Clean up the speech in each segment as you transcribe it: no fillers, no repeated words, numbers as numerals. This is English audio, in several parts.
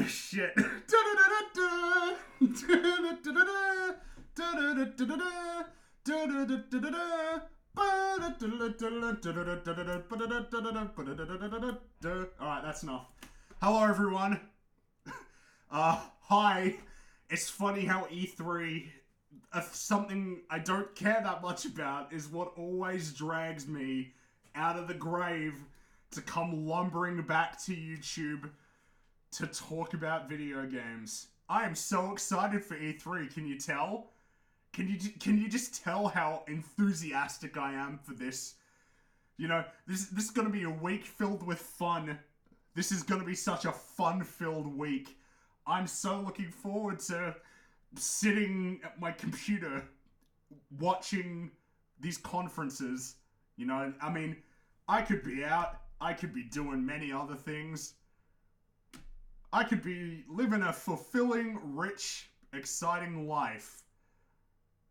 Shit. Alright, that's enough. Hello, everyone. Hi. It's funny how E3, something I don't care that much about, is what always drags me out of the grave to come lumbering back to YouTube to talk about video games. I am so excited for E3, can you tell? Can you just tell how enthusiastic I am for this? You know, this is gonna be a week filled with fun. This is gonna be such a fun-filled week. I'm so looking forward to sitting at my computer watching these conferences. You know, I mean, I could be out. I could be doing many other things. I could be living a fulfilling, rich, exciting life.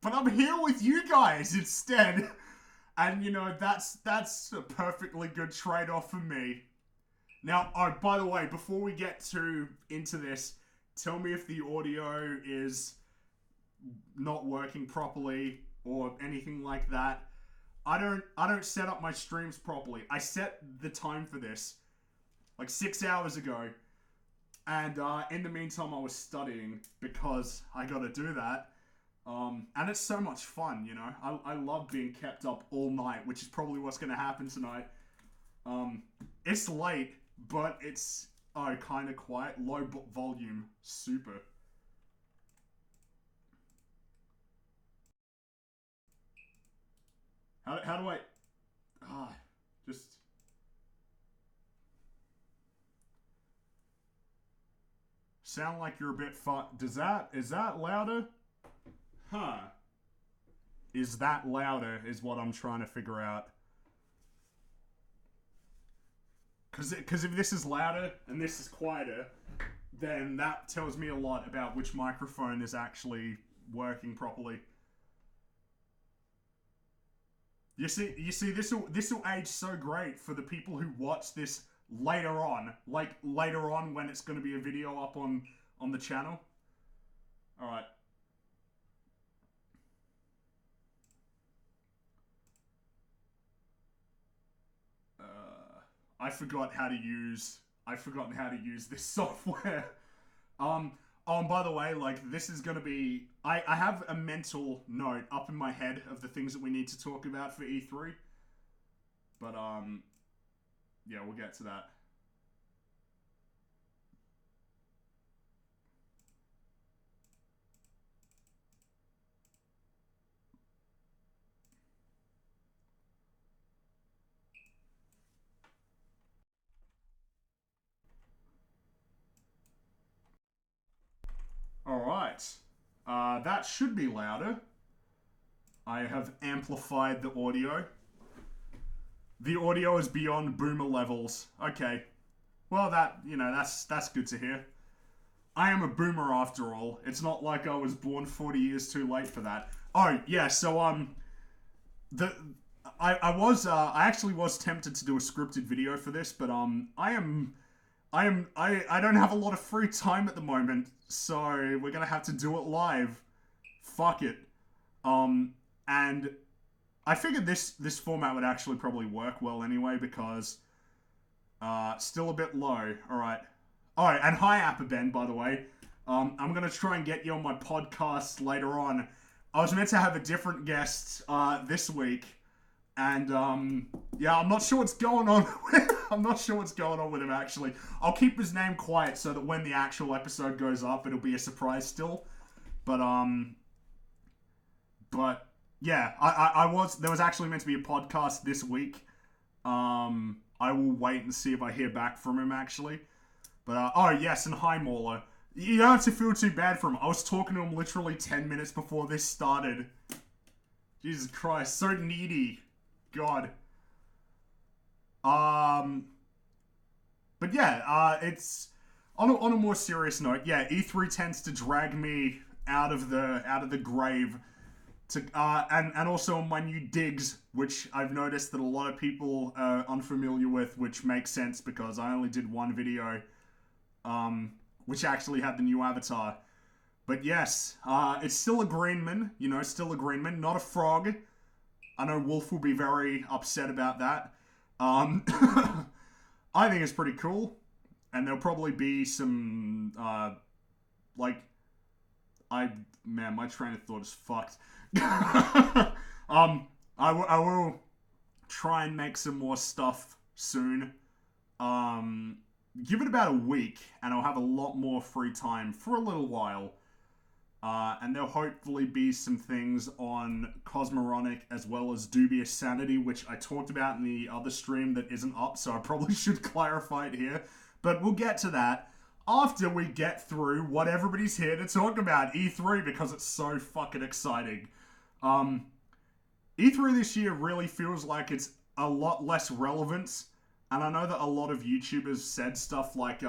But I'm here with you guys instead. And, you know, that's a perfectly good trade-off for me. Now, oh, by the way, before we get into this, tell me if the audio is not working properly or anything like that. I don't set up my streams properly. I set the time for this like 6 hours ago. And in the meantime, I was studying because I gotta do that. And it's so much fun, you know. I love being kept up all night, which is probably what's gonna happen tonight. It's late, but it's kind of quiet, low volume, super. How do I just sound like you're a bit is that louder? Huh. Is that louder is what I'm trying to figure out. Because if this is louder and this is quieter, then that tells me a lot about which microphone is actually working properly. You see, this will age so great for the people who watch this later on, like later on when it's going to be a video up on the channel. All right. I've forgotten how to use this software. By the way, like, this is gonna be... I have a mental note up in my head of the things that we need to talk about for E3. But, yeah, we'll get to that. Alright. That should be louder. I have amplified the audio. The audio is beyond boomer levels. Okay. Well, that's good to hear. I am a boomer after all. It's not like I was born 40 years too late for that. Oh, yeah, so, I actually was tempted to do a scripted video for this, but, I don't have a lot of free time at the moment, so we're gonna have to do it live. Fuck it. And I figured this format would actually probably work well anyway, because still a bit low. Alright. Alright, and hi Appaben, by the way. I'm gonna try and get you on my podcast later on. I was meant to have a different guest this week, and yeah, I'm not sure what's going on. I'm not sure what's going on with him, actually. I'll keep his name quiet so that when the actual episode goes up, it'll be a surprise still. But yeah, there was actually meant to be a podcast this week. I will wait and see if I hear back from him, actually. But, oh yes, and hi Mauler. You don't have to feel too bad for him. I was talking to him literally 10 minutes before this started. Jesus Christ, so needy. God. But yeah, it's on a more serious note. Yeah, E3 tends to drag me out of the grave And also my new digs, which I've noticed that a lot of people are unfamiliar with, which makes sense because I only did one video, which actually had the new avatar. But yes, it's still a greenman, still a greenman, not a frog. I know Wolf will be very upset about that. I think it's pretty cool, and there'll probably be some, man, my train of thought is fucked. I will try and make some more stuff soon. Give it about a week, and I'll have a lot more free time for a little while. And there'll hopefully be some things on Cosmoronic as well as Dubious Sanity, which I talked about in the other stream that isn't up, so I probably should clarify it here. But we'll get to that after we get through what everybody's here to talk about, E3, because it's so fucking exciting. E3 this year really feels like it's a lot less relevant, and I know that a lot of YouTubers said stuff like,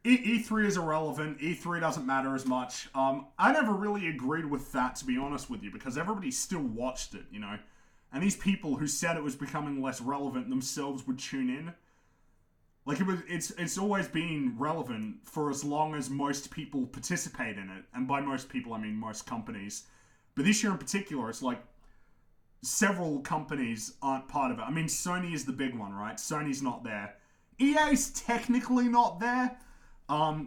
E3 is irrelevant, E3 doesn't matter as much. I never really agreed with that, to be honest with you, because everybody still watched it, And these people who said it was becoming less relevant themselves would tune in. Like, it's always been relevant for as long as most people participate in it. And by most people, I mean most companies. But this year in particular, it's like several companies aren't part of it. I mean, Sony is the big one, right? Sony's not there. EA's technically not there.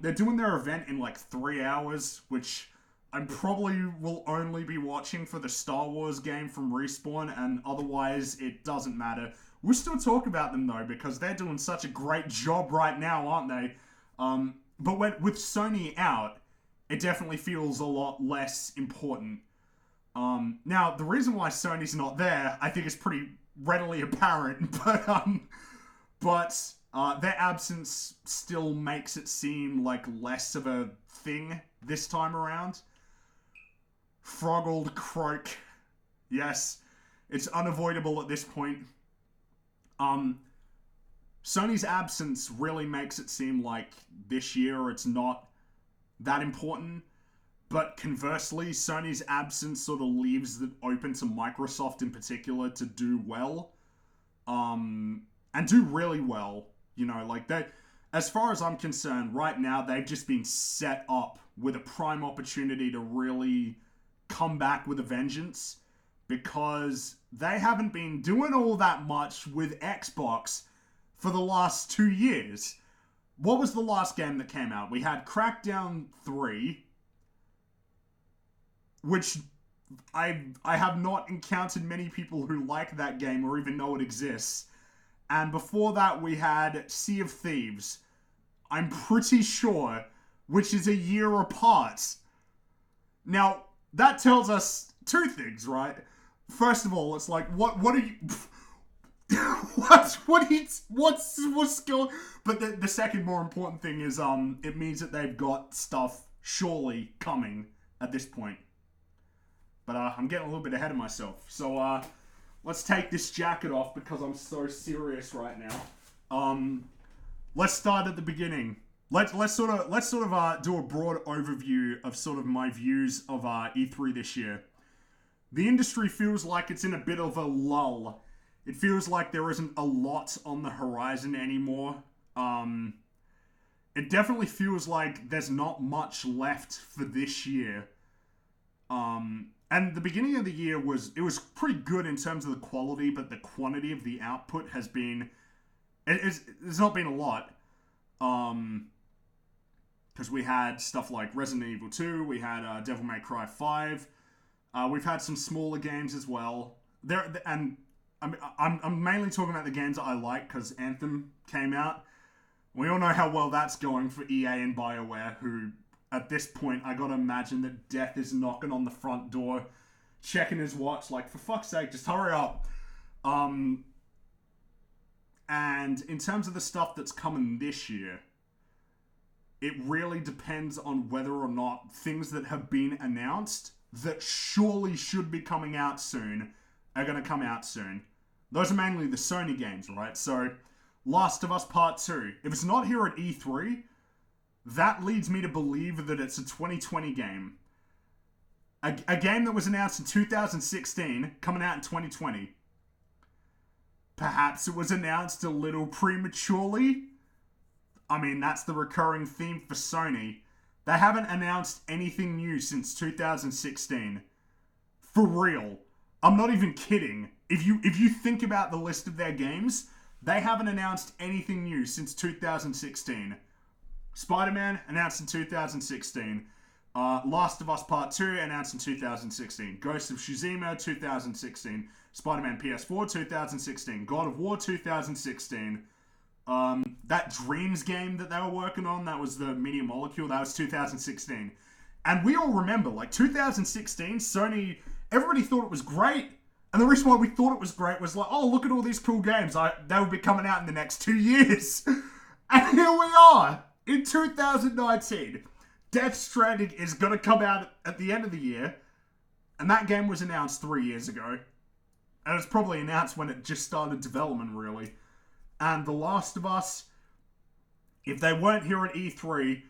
They're doing their event in like 3 hours, which I probably will only be watching for the Star Wars game from Respawn, and otherwise it doesn't matter. We'll still talk about them though, because they're doing such a great job right now, aren't they? But with Sony out, it definitely feels a lot less important. Now, the reason why Sony's not there, I think is pretty readily apparent, but their absence still makes it seem like less of a thing this time around. Froggled croak. Yes, it's unavoidable at this point. Sony's absence really makes it seem like this year it's not that important. But conversely, Sony's absence sort of leaves it open to Microsoft in particular to do well. And do really well. As far as I'm concerned, right now, they've just been set up with a prime opportunity to really come back with a vengeance, because they haven't been doing all that much with Xbox for the last 2 years. What was the last game that came out? We had Crackdown 3, which I have not encountered many people who like that game or even know it exists. And before that, we had Sea of Thieves, I'm pretty sure, which is a year apart. Now, that tells us two things, right? First of all, it's like, what are you... what's going... But the second more important thing is, it means that they've got stuff surely coming at this point. But, I'm getting a little bit ahead of myself. So, let's take this jacket off because I'm so serious right now. Let's start at the beginning. Let's sort of do a broad overview of sort of my views of E3 this year. The industry feels like it's in a bit of a lull. It feels like there isn't a lot on the horizon anymore. It definitely feels like there's not much left for this year. And the beginning of the year was pretty good in terms of the quality, but the quantity of the output has been... It's not been a lot. Because we had stuff like Resident Evil 2, we had Devil May Cry 5, we've had some smaller games as well. And I'm mainly talking about the games that I like, because Anthem came out. We all know how well that's going for EA and BioWare, who... At this point, I gotta imagine that Death is knocking on the front door, checking his watch, like, for fuck's sake, just hurry up. And in terms of the stuff that's coming this year, it really depends on whether or not things that have been announced that surely should be coming out soon are gonna come out soon. Those are mainly the Sony games, right? So, Last of Us Part 2. If it's not here at E3... that leads me to believe that it's a 2020 game. A game that was announced in 2016, coming out in 2020. Perhaps it was announced a little prematurely. I mean, that's the recurring theme for Sony. They haven't announced anything new since 2016. For real. I'm not even kidding. If you think about the list of their games, they haven't announced anything new since 2016. Spider-Man announced in 2016. Last of Us Part 2 announced in 2016. Ghost of Tsushima 2016. Spider-Man PS4 2016. God of War 2016. That Dreams game that they were working on, that was the Media Molecule, that was 2016. And we all remember, like, 2016, Sony, everybody thought it was great. And the reason why we thought it was great was like, oh, look at all these cool games. They will be coming out in the next 2 years. And here we are, in 2019. Death Stranding is going to come out at the end of the year. And that game was announced 3 years ago. And it was probably announced when it just started development, really. And The Last of Us, if they weren't here at E3,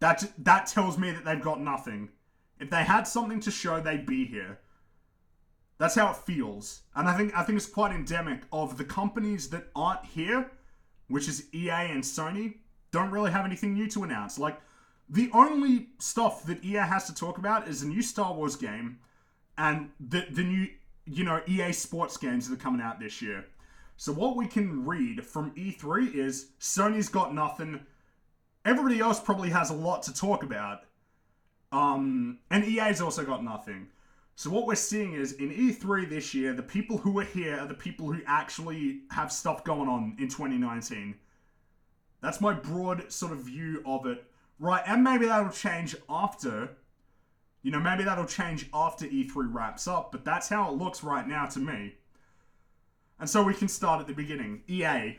that tells me that they've got nothing. If they had something to show, they'd be here. That's how it feels. And I think it's quite endemic of the companies that aren't here, which is EA and Sony, don't really have anything new to announce. Like, the only stuff that EA has to talk about is the new Star Wars game and the new, EA Sports games that are coming out this year. So what we can read from E3 is Sony's got nothing. Everybody else probably has a lot to talk about. And EA's also got nothing. So what we're seeing is in E3 this year, the people who are here are the people who actually have stuff going on in 2019. That's my broad sort of view of it. Right, and maybe that'll change after. Maybe that'll change after E3 wraps up, but that's how it looks right now to me. And so we can start at the beginning. EA.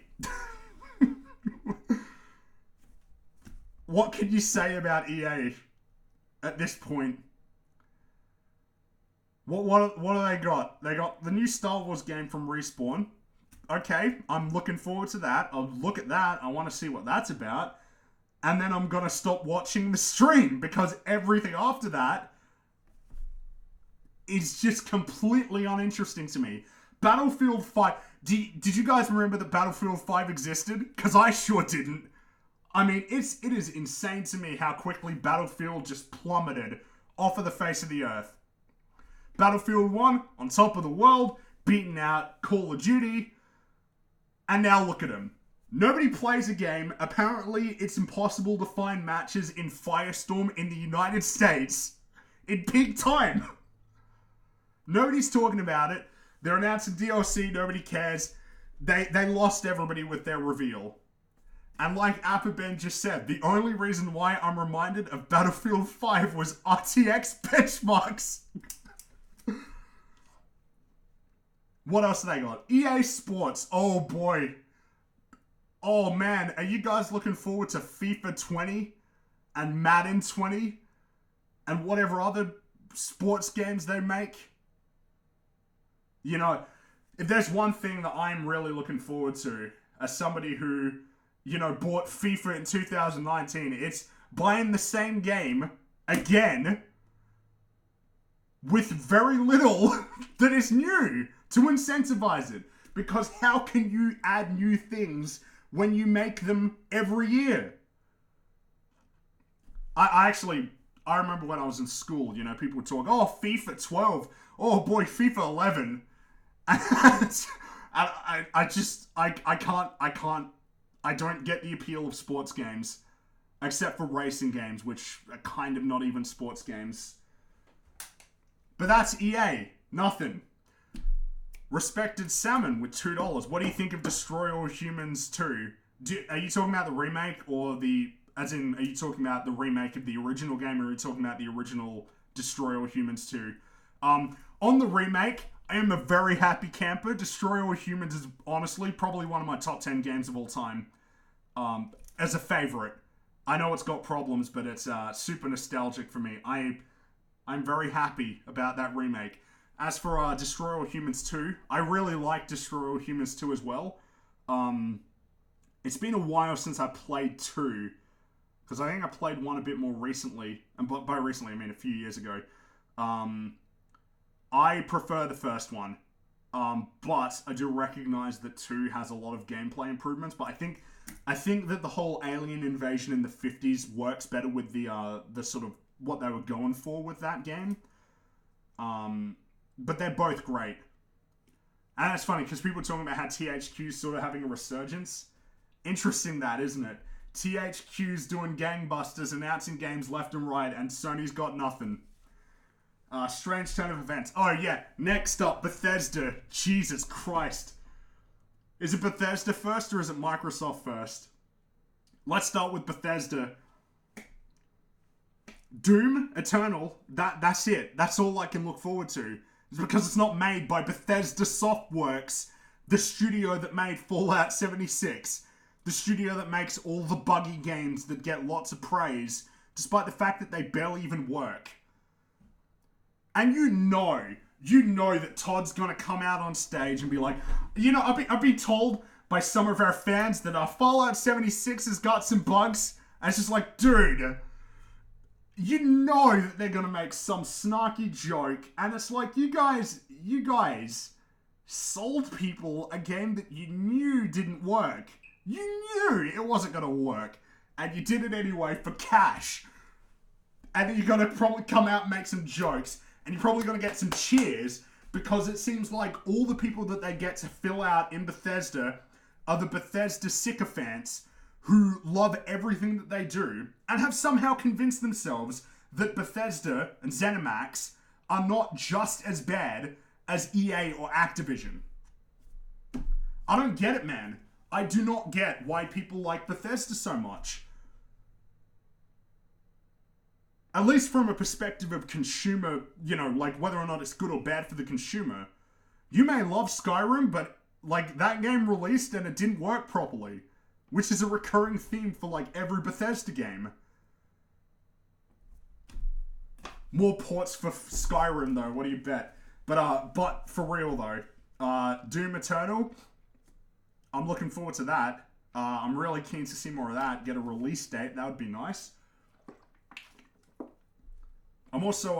What can you say about EA at this point? What do they got? They got the new Star Wars game from Respawn. Okay, I'm looking forward to that. I'll look at that. I want to see what that's about. And then I'm going to stop watching the stream because everything after that is just completely uninteresting to me. Battlefield 5. Did you guys remember that Battlefield 5 existed? Because I sure didn't. I mean, it is insane to me how quickly Battlefield just plummeted off of the face of the earth. Battlefield 1, on top of the world, beating out Call of Duty. And now look at him. Nobody plays a game. Apparently, it's impossible to find matches in Firestorm in the United States in peak time. Nobody's talking about it. They're announcing DLC. Nobody cares. They lost everybody with their reveal. And like Appaben just said, the only reason why I'm reminded of Battlefield 5 was RTX benchmarks. What else have they got? EA Sports. Oh boy. Oh man, are you guys looking forward to FIFA 20 and Madden 20 and whatever other sports games they make? If there's one thing that I'm really looking forward to as somebody who, bought FIFA in 2019, it's buying the same game again with very little that is new to incentivize it. Because how can you add new things when you make them every year? I remember when I was in school, people would talk, oh, FIFA 12, oh boy, FIFA 11. And I don't get the appeal of sports games, except for racing games, which are kind of not even sports games. But that's EA. Nothing. Respected Salmon with $2. What do you think of Destroy All Humans 2? Are you talking about the remake or are you talking about the remake of the original game, or are you talking about the original Destroy All Humans 2? On the remake, I am a very happy camper. Destroy All Humans is honestly probably one of my top 10 games of all time. As a favorite. I know it's got problems, but it's super nostalgic for me. I'm very happy about that remake. As for Destroy All Humans 2, I really like Destroy All Humans 2 as well. It's been a while since I played 2, because I think I played 1 a bit more recently, and by recently I mean a few years ago. I prefer the first one. But I do recognize that 2 has a lot of gameplay improvements. But I think that the whole alien invasion in the 50s works better with the sort of what they were going for with that game. But they're both great. And that's funny because people are talking about how THQ's sort of having a resurgence. Interesting that, isn't it? THQ's doing gangbusters, announcing games left and right, and Sony's got nothing. Strange turn of events. Oh yeah, next up, Bethesda. Jesus Christ. Is it Bethesda first or is it Microsoft first? Let's start with Bethesda. Doom Eternal, that's it. That's all I can look forward to. It's because it's not made by Bethesda Softworks, the studio that made Fallout 76. The studio that makes all the buggy games that get lots of praise, despite the fact that they barely even work. And you know that Todd's gonna come out on stage and be like, I've been told by some of our fans that our Fallout 76 has got some bugs. And it's just like, dude, you know that they're gonna make some snarky joke, and it's like, you guys sold people a game that you knew didn't work. You knew it wasn't gonna work, and you did it anyway for cash. And then you're gonna probably come out and make some jokes, and you're probably gonna get some cheers, because it seems like all the people that they get to fill out in Bethesda are the Bethesda sycophants who love everything that they do and have somehow convinced themselves that Bethesda and ZeniMax are not just as bad as EA or Activision. I don't get it, man. I do not get why people like Bethesda so much. At least from a perspective of consumer, like whether or not it's good or bad for the consumer. You may love Skyrim, but like that game released and it didn't work properly. Which is a recurring theme for like every Bethesda game. More ports for Skyrim though, what do you bet? But for real though, Doom Eternal, I'm looking forward to that. I'm really keen to see more of that. Get a release date, that would be nice. I'm also,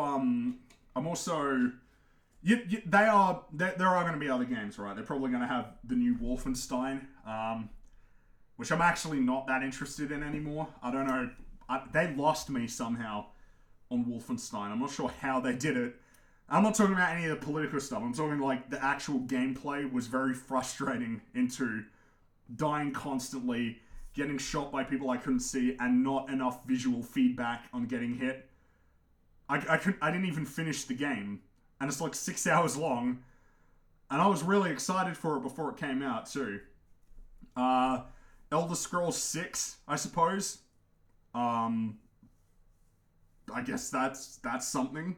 there are going to be other games, right? They're probably going to have the new Wolfenstein, which I'm actually not that interested in anymore. I don't know. They lost me somehow on Wolfenstein. I'm not sure how they did it. I'm not talking about any of the political stuff. I'm talking like the actual gameplay was very frustrating into dying constantly, getting shot by people I couldn't see, and not enough visual feedback on getting hit. I didn't even finish the game, and it's like 6 hours long, and I was really excited for it before it came out too. Elder Scrolls 6, I suppose. I guess that's something.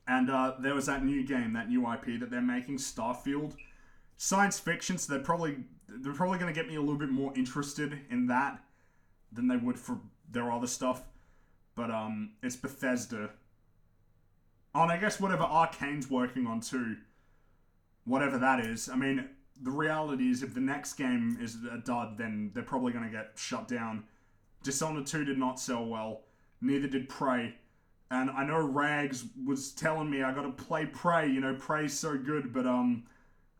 And there was that new game, that new IP that they're making, Starfield. Science fiction, so they're probably going to get me a little bit more interested in that than they would for their other stuff. But it's Bethesda. Oh, and I guess whatever Arcane's working on too, whatever that is. I mean, the reality is if the next game is a dud, then they're probably going to get shut down. Dishonored 2 did not sell well. Neither did Prey. And I know Rags was telling me I gotta play Prey, Prey's so good, but and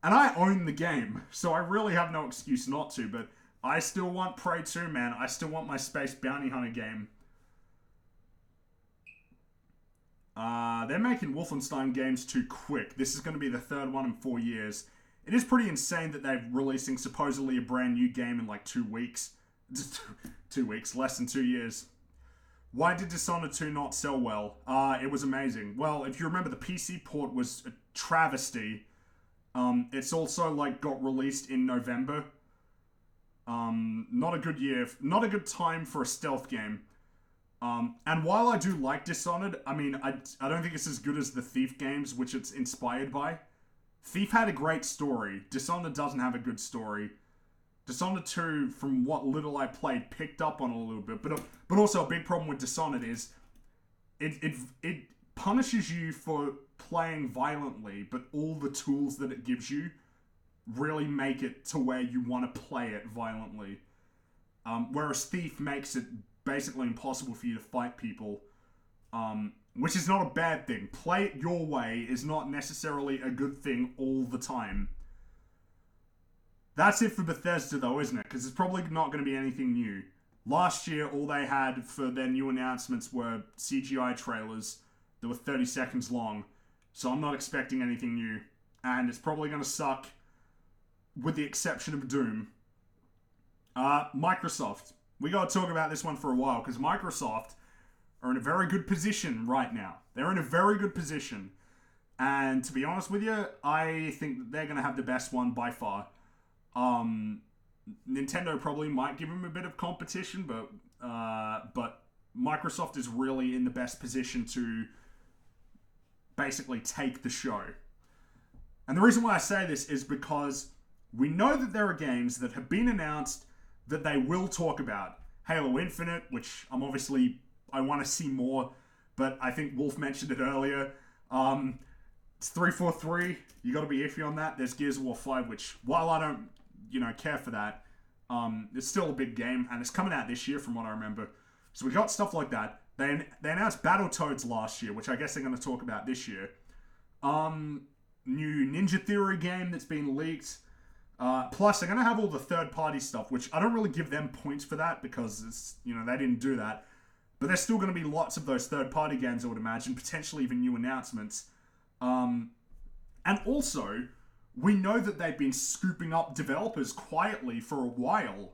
I own the game, so I really have no excuse not to, but I still want Prey 2, man. I still want my Space Bounty Hunter game. They're making Wolfenstein games too quick. This is going to be the third one in 4 years. It is pretty insane that they're releasing supposedly a brand new game in like 2 weeks. 2 weeks, less than 2 years. Why did Dishonored 2 not sell well? It was amazing. Well, if you remember, the PC port was a travesty. It's also like got released in November. Not a good year. Not a good time for a stealth game. And while I do like Dishonored, I mean, I don't think it's as good as the Thief games, which it's inspired by. Thief had a great story. Dishonored doesn't have a good story. Dishonored 2, from what little I played, picked up on a little bit. But also a big problem with Dishonored is it punishes you for playing violently, but all the tools that it gives you really make it to where you want to play it violently. Whereas Thief makes it basically impossible for you to fight people. which is not a bad thing. Play it your way is not necessarily a good thing all the time. That's it for Bethesda though, isn't it? Because it's probably not going to be anything new. Last year, all they had for their new announcements were CGI trailers that were 30 seconds long. So I'm not expecting anything new. And it's probably going to suck, with the exception of Doom. Microsoft. We got to talk about this one for a while, because Microsoft are in a very good position right now. They're in a very good position. And to be honest with you, I think that they're going to have the best one by far. Nintendo probably might give them a bit of competition, but Microsoft is really in the best position to basically take the show. And the reason why I say this is because we know that there are games that have been announced that they will talk about. Halo Infinite, which I want to see more, but I think Wolf mentioned it earlier. It's 343. You got to be iffy on that. There's Gears of War 5, which, while I don't, care for that, it's still a big game, and it's coming out this year from what I remember. So we got stuff like that. They announced Battletoads last year, which I guess they're going to talk about this year. New Ninja Theory game that's been leaked. Plus, they're going to have all the third-party stuff, which I don't really give them points for that because it's, they didn't do that. But there's still going to be lots of those third-party games, I would imagine, potentially even new announcements. And also, we know that they've been scooping up developers quietly for a while,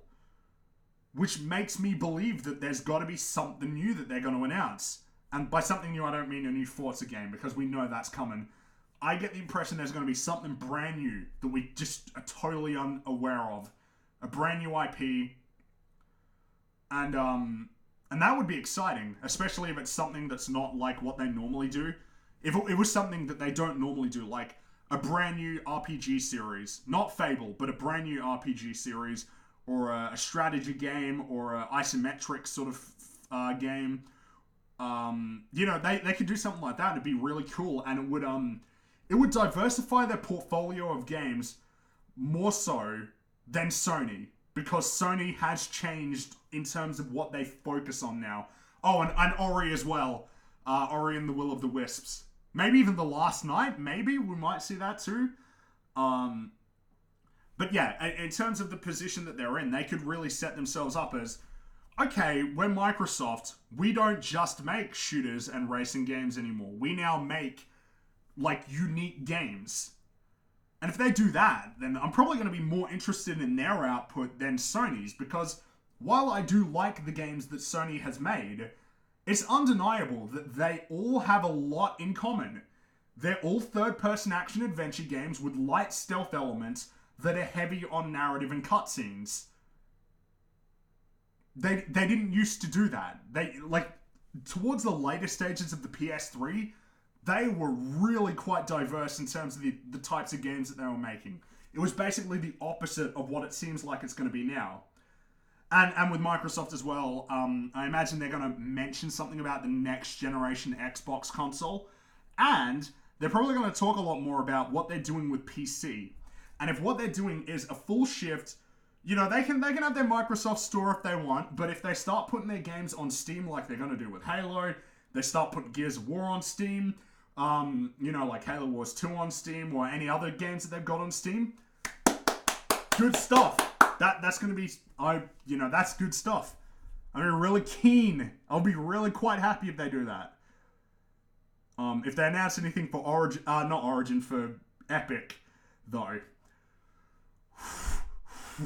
which makes me believe that there's got to be something new that they're going to announce. And by something new, I don't mean a new Forza game, because we know that's coming. I get the impression there's going to be something brand new that we just are totally unaware of. A brand new IP. And that would be exciting, especially if it's something that's not like what they normally do. If it was something that they don't normally do, like a brand new RPG series, not Fable, but a brand new RPG series, or a strategy game, or an isometric sort of game. They could do something like that, and it'd be really cool, and it would diversify their portfolio of games more so than Sony, because Sony has changed in terms of what they focus on now. Oh, and Ori as well. Ori and the Will of the Wisps. Maybe even The Last Night. Maybe we might see that too. But yeah, in terms of the position that they're in, they could really set themselves up as, okay, we're Microsoft. We don't just make shooters and racing games anymore. We now make, unique games. And if they do that, then I'm probably going to be more interested in their output than Sony's, because while I do like the games that Sony has made, it's undeniable that they all have a lot in common. They're all third-person action-adventure games with light stealth elements that are heavy on narrative and cutscenes. They didn't used to do that. Towards the later stages of the PS3, they were really quite diverse in terms of the types of games that they were making. It was basically the opposite of what it seems like it's going to be now. And with Microsoft as well, I imagine they're going to mention something about the next generation Xbox console. And they're probably going to talk a lot more about what they're doing with PC. And if what they're doing is a full shift, they can have their Microsoft store if they want, but if they start putting their games on Steam like they're going to do with Halo, they start putting Gears of War on Steam, like Halo Wars 2 on Steam, or any other games that they've got on Steam, good stuff. That's going to be, that's good stuff. I'm really keen. I'll be really quite happy if they do that. If they announce anything for Origin, not Origin, for Epic, though.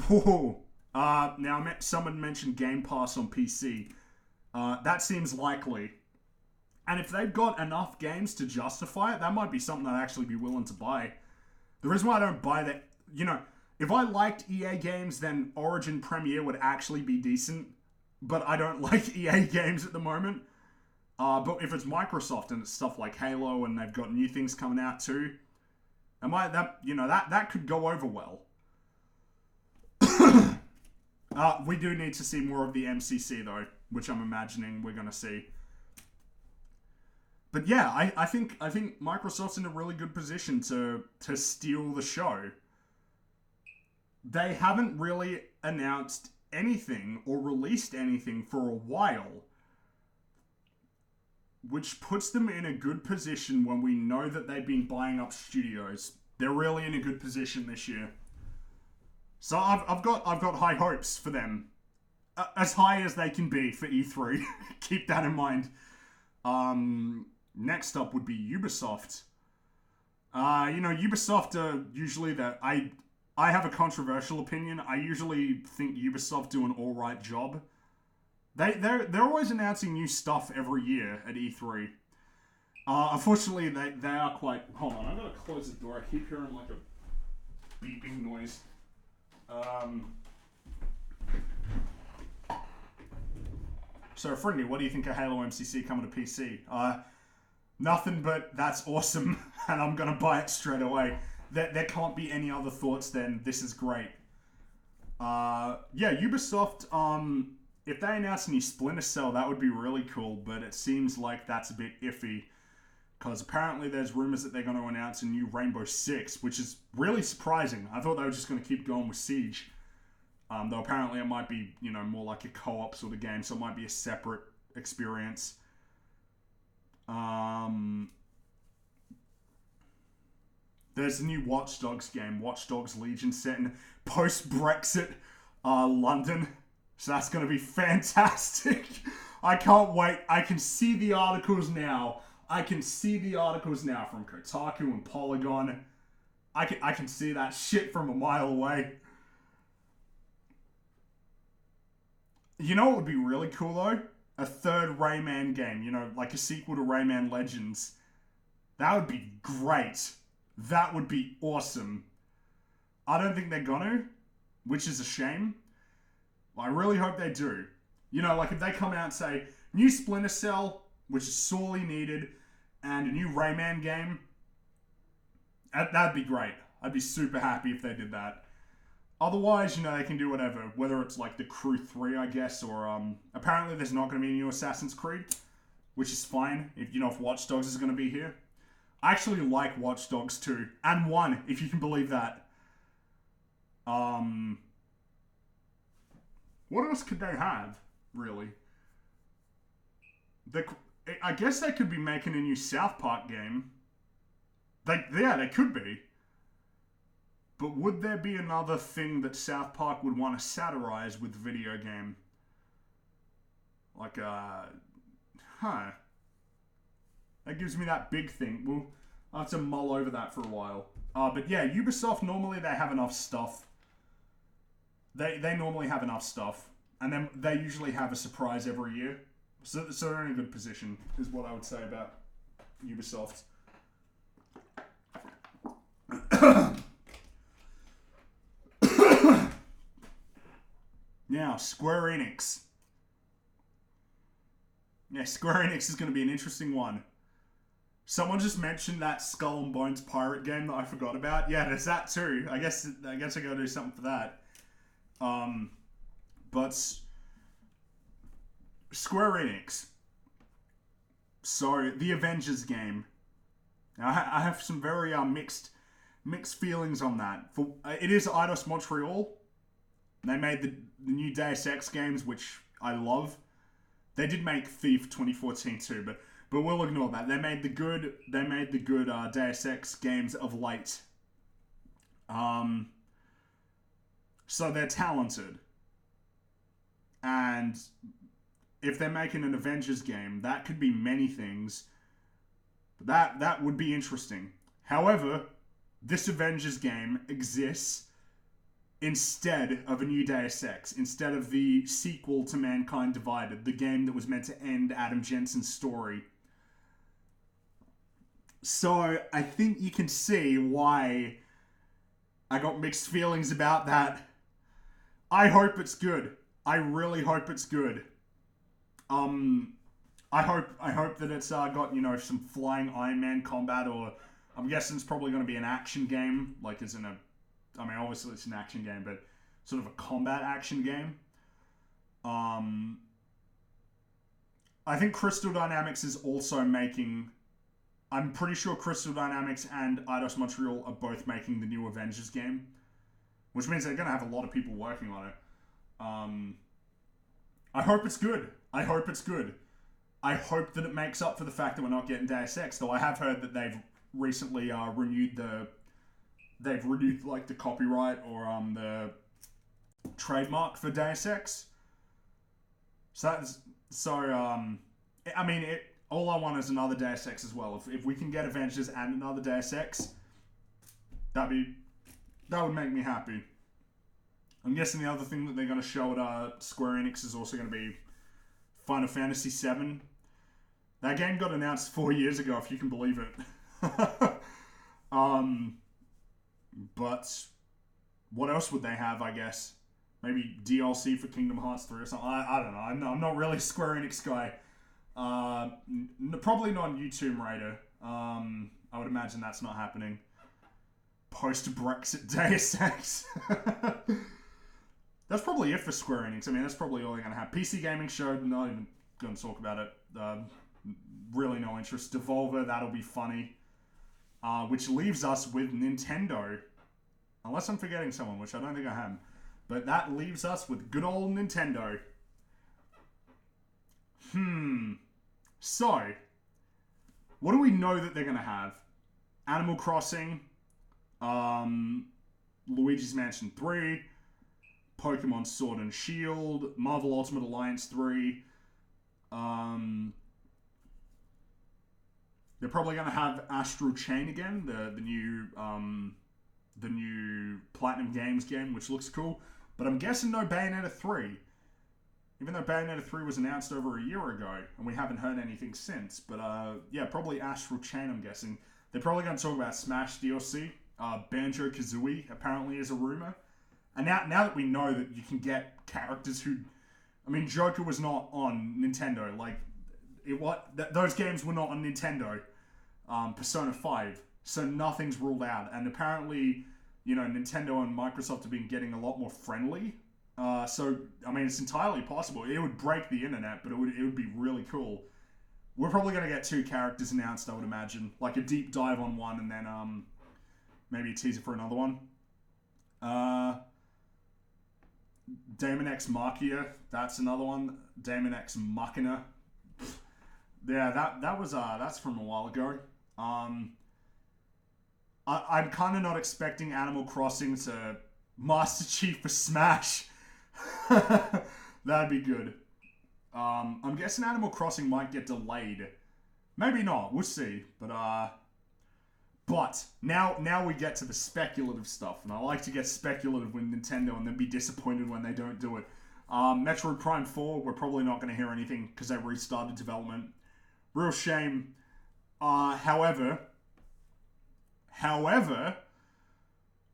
Whoa. Now, someone mentioned Game Pass on PC. That seems likely. And if they've got enough games to justify it, that might be something I'd actually be willing to buy. The reason why I don't buy that, if I liked EA games, then Origin Premier would actually be decent. But I don't like EA games at the moment. But if it's Microsoft and it's stuff like Halo and they've got new things coming out too, that could go over well. We do need to see more of the MCC though, which I'm imagining we're going to see. But yeah, I think Microsoft's in a really good position to steal the show. They haven't really announced anything or released anything for a while. which puts them in a good position when we know that they've been buying up studios. They're really in a good position this year. So I've got high hopes for them, as high as they can be for E3. Keep that in mind. Next up would be Ubisoft. Ubisoft are usually I have a controversial opinion. I usually think Ubisoft do an alright job. They're always announcing new stuff every year at E3. Unfortunately, they are quite... Hold on, I've got to close the door. I keep hearing like a beeping noise. So, Frindy, what do you think of Halo MCC coming to PC? Nothing but that's awesome, and I'm going to buy it straight away. There can't be any other thoughts than this is great. Ubisoft, if they announce a new Splinter Cell, that would be really cool, but it seems like that's a bit iffy. Because apparently there's rumors that they're going to announce a new Rainbow Six, which is really surprising. I thought they were just going to keep going with Siege. Though apparently it might be, more like a co-op sort of game, so it might be a separate experience. There's a new Watch Dogs game, Watch Dogs Legion, set in post-Brexit London. So that's going to be fantastic. I can't wait. I can see the articles now. from Kotaku and Polygon. I can see that shit from a mile away. You know what would be really cool though? A third Rayman game, like a sequel to Rayman Legends. That would be great. That would be awesome. I don't think they're gonna, which is a shame. I really hope they do. Like if they come out and say, new Splinter Cell, which is sorely needed, and a new Rayman game, that'd be great. I'd be super happy if they did that. Otherwise, they can do whatever. Whether it's like the Crew 3, I guess, or apparently there's not going to be a new Assassin's Creed, which is fine if Watch Dogs is going to be here. I actually like Watch Dogs 2 and 1, if you can believe that. What else could they have, really? I guess they could be making a new South Park game. They could be. But would there be another thing that South Park would want to satirize with the video game? Like, That gives me that big thing. I'll have to mull over that for a while. But yeah, Ubisoft, normally they have enough stuff. They normally have enough stuff. And then they usually have a surprise every year. So they're in a good position, is what I would say about Ubisoft. Now, Square Enix. Yeah, Square Enix is going to be an interesting one. Someone just mentioned that Skull and Bones pirate game that I forgot about. Yeah, there's that too. I guess I gotta do something for that. But Square Enix. So, the Avengers game. Now, I have some very mixed feelings on that. It is Eidos Montreal. They made the new Deus Ex games, which I love. They did make Thief 2014 too, but we'll ignore that. They made the good Deus Ex games of late. So they're talented. And if they're making an Avengers game, that could be many things. But that would be interesting. However, this Avengers game exists instead of a new Deus Ex, instead of the sequel to Mankind Divided, the game that was meant to end Adam Jensen's story. So, I think you can see why I got mixed feelings about that. I hope it's good. I really hope it's good. I hope that it's got, some flying Iron Man combat, or I'm guessing it's probably going to be an action game, like as in obviously it's an action game, but sort of a combat action game. I think Crystal Dynamics is also making... I'm pretty sure Crystal Dynamics and Eidos Montreal are both making the new Avengers game, which means they're going to have a lot of people working on it. I hope it's good. I hope that it makes up for the fact that we're not getting Deus Ex, though I have heard that they've recently renewed like the copyright or the trademark for Deus Ex. All I want is another Deus Ex as well. If we can get Avengers and another Deus Ex, that would make me happy. I'm guessing the other thing that they're going to show at Square Enix is also going to be Final Fantasy VII. That game got announced 4 years ago, if you can believe it. But what else would they have, I guess? Maybe DLC for Kingdom Hearts 3 or something. I don't know. I'm not really a Square Enix guy. Probably not new Tomb Raider. I would imagine that's not happening. Post-Brexit Deus Ex. That's probably it for Square Enix. I mean, that's probably all they're going to have. PC Gaming Show, not even going to talk about it. Really no interest. Devolver, that'll be funny. Which leaves us with Nintendo. Unless I'm forgetting someone, which I don't think I am. But that leaves us with good old Nintendo. So, what do we know that they're going to have? Animal Crossing, Luigi's Mansion 3, Pokemon Sword and Shield, Marvel Ultimate Alliance 3. They're probably going to have Astral Chain again, the new Platinum Games game, which looks cool. But I'm guessing no Bayonetta 3. Even though Bayonetta 3 was announced over a year ago, and we haven't heard anything since. But yeah, probably Astral Chain, I'm guessing. They're probably going to talk about Smash DLC. Banjo-Kazooie apparently is a rumor. And now that we know that you can get characters who... I mean, Joker was not on Nintendo. Like, those games were not on Nintendo. Persona 5. So nothing's ruled out. And apparently, Nintendo and Microsoft have been getting a lot more friendly. So, I mean, it's entirely possible. It would break the internet, but it would be really cool. We're probably going to get 2 characters announced, I would imagine. Like a deep dive on one, and then maybe a teaser for another one. Daemon X Machina, that's another one. Daemon X Machina. Yeah, that's from a while ago. I'm kind of not expecting Animal Crossing to Master Chief for Smash. That'd be good. I'm guessing Animal Crossing might get delayed. Maybe not. We'll see. But now we get to the speculative stuff, and I like to get speculative with Nintendo and then be disappointed when they don't do it. Metroid Prime 4, we're probably not going to hear anything because they restarted development. Real shame. However,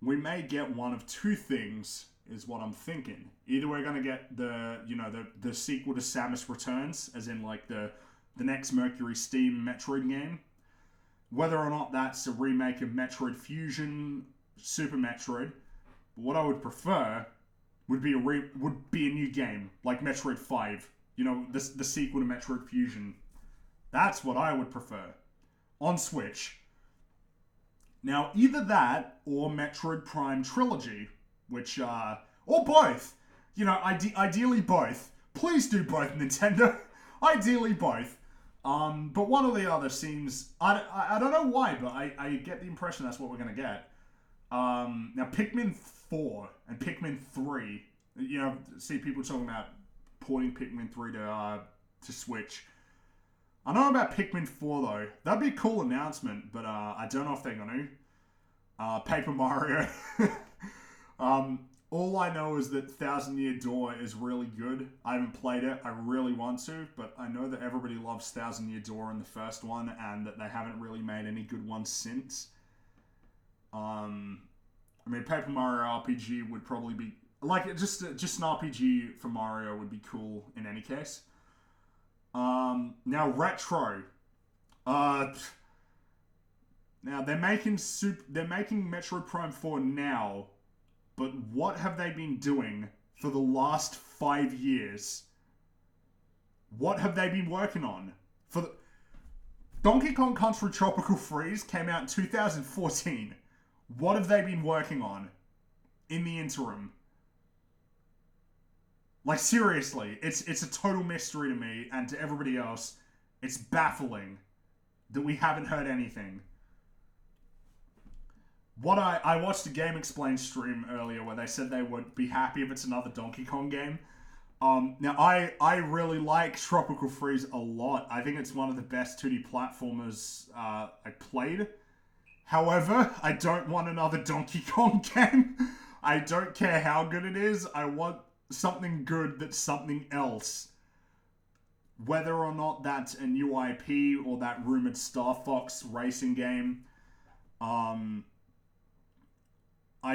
we may get one of 2 things, is what I'm thinking. Either we're going to get the sequel to Samus Returns, as in like the next Mercury Steam Metroid game. Whether or not that's a remake of Metroid Fusion, Super Metroid. But what I would prefer would be a new game, like Metroid 5. The sequel to Metroid Fusion. That's what I would prefer. On Switch. Now, either that or Metroid Prime Trilogy, which, or both. Ideally both. Please do both, Nintendo. Ideally both. But one or the other seems... I don't know why, but I get the impression that's what we're going to get. Now, Pikmin 4 and Pikmin 3, see people talking about porting Pikmin 3 to Switch. I don't know about Pikmin 4, though. That'd be a cool announcement, but I don't know if they're going to. Paper Mario. All I know is that Thousand Year Door is really good. I haven't played it. I really want to, but I know that everybody loves Thousand Year Door in the first one, and that they haven't really made any good ones since. Paper Mario RPG would probably be... Like, just an RPG for Mario would be cool in any case. Now, Retro. Now, they're making Metroid Prime 4 now, but what have they been doing for the last 5 years? What have they been working on? Donkey Kong Country Tropical Freeze came out in 2014. What have they been working on in the interim? Like, seriously, it's a total mystery to me and to everybody else. It's baffling that we haven't heard anything. I watched a Game Explained stream earlier where they said they would be happy if it's another Donkey Kong game. Now, I really like Tropical Freeze a lot. I think it's one of the best 2D platformers I played. However, I don't want another Donkey Kong game. I don't care how good it is. I want something good that's something else. Whether or not that's a new IP or that rumored Star Fox racing game. I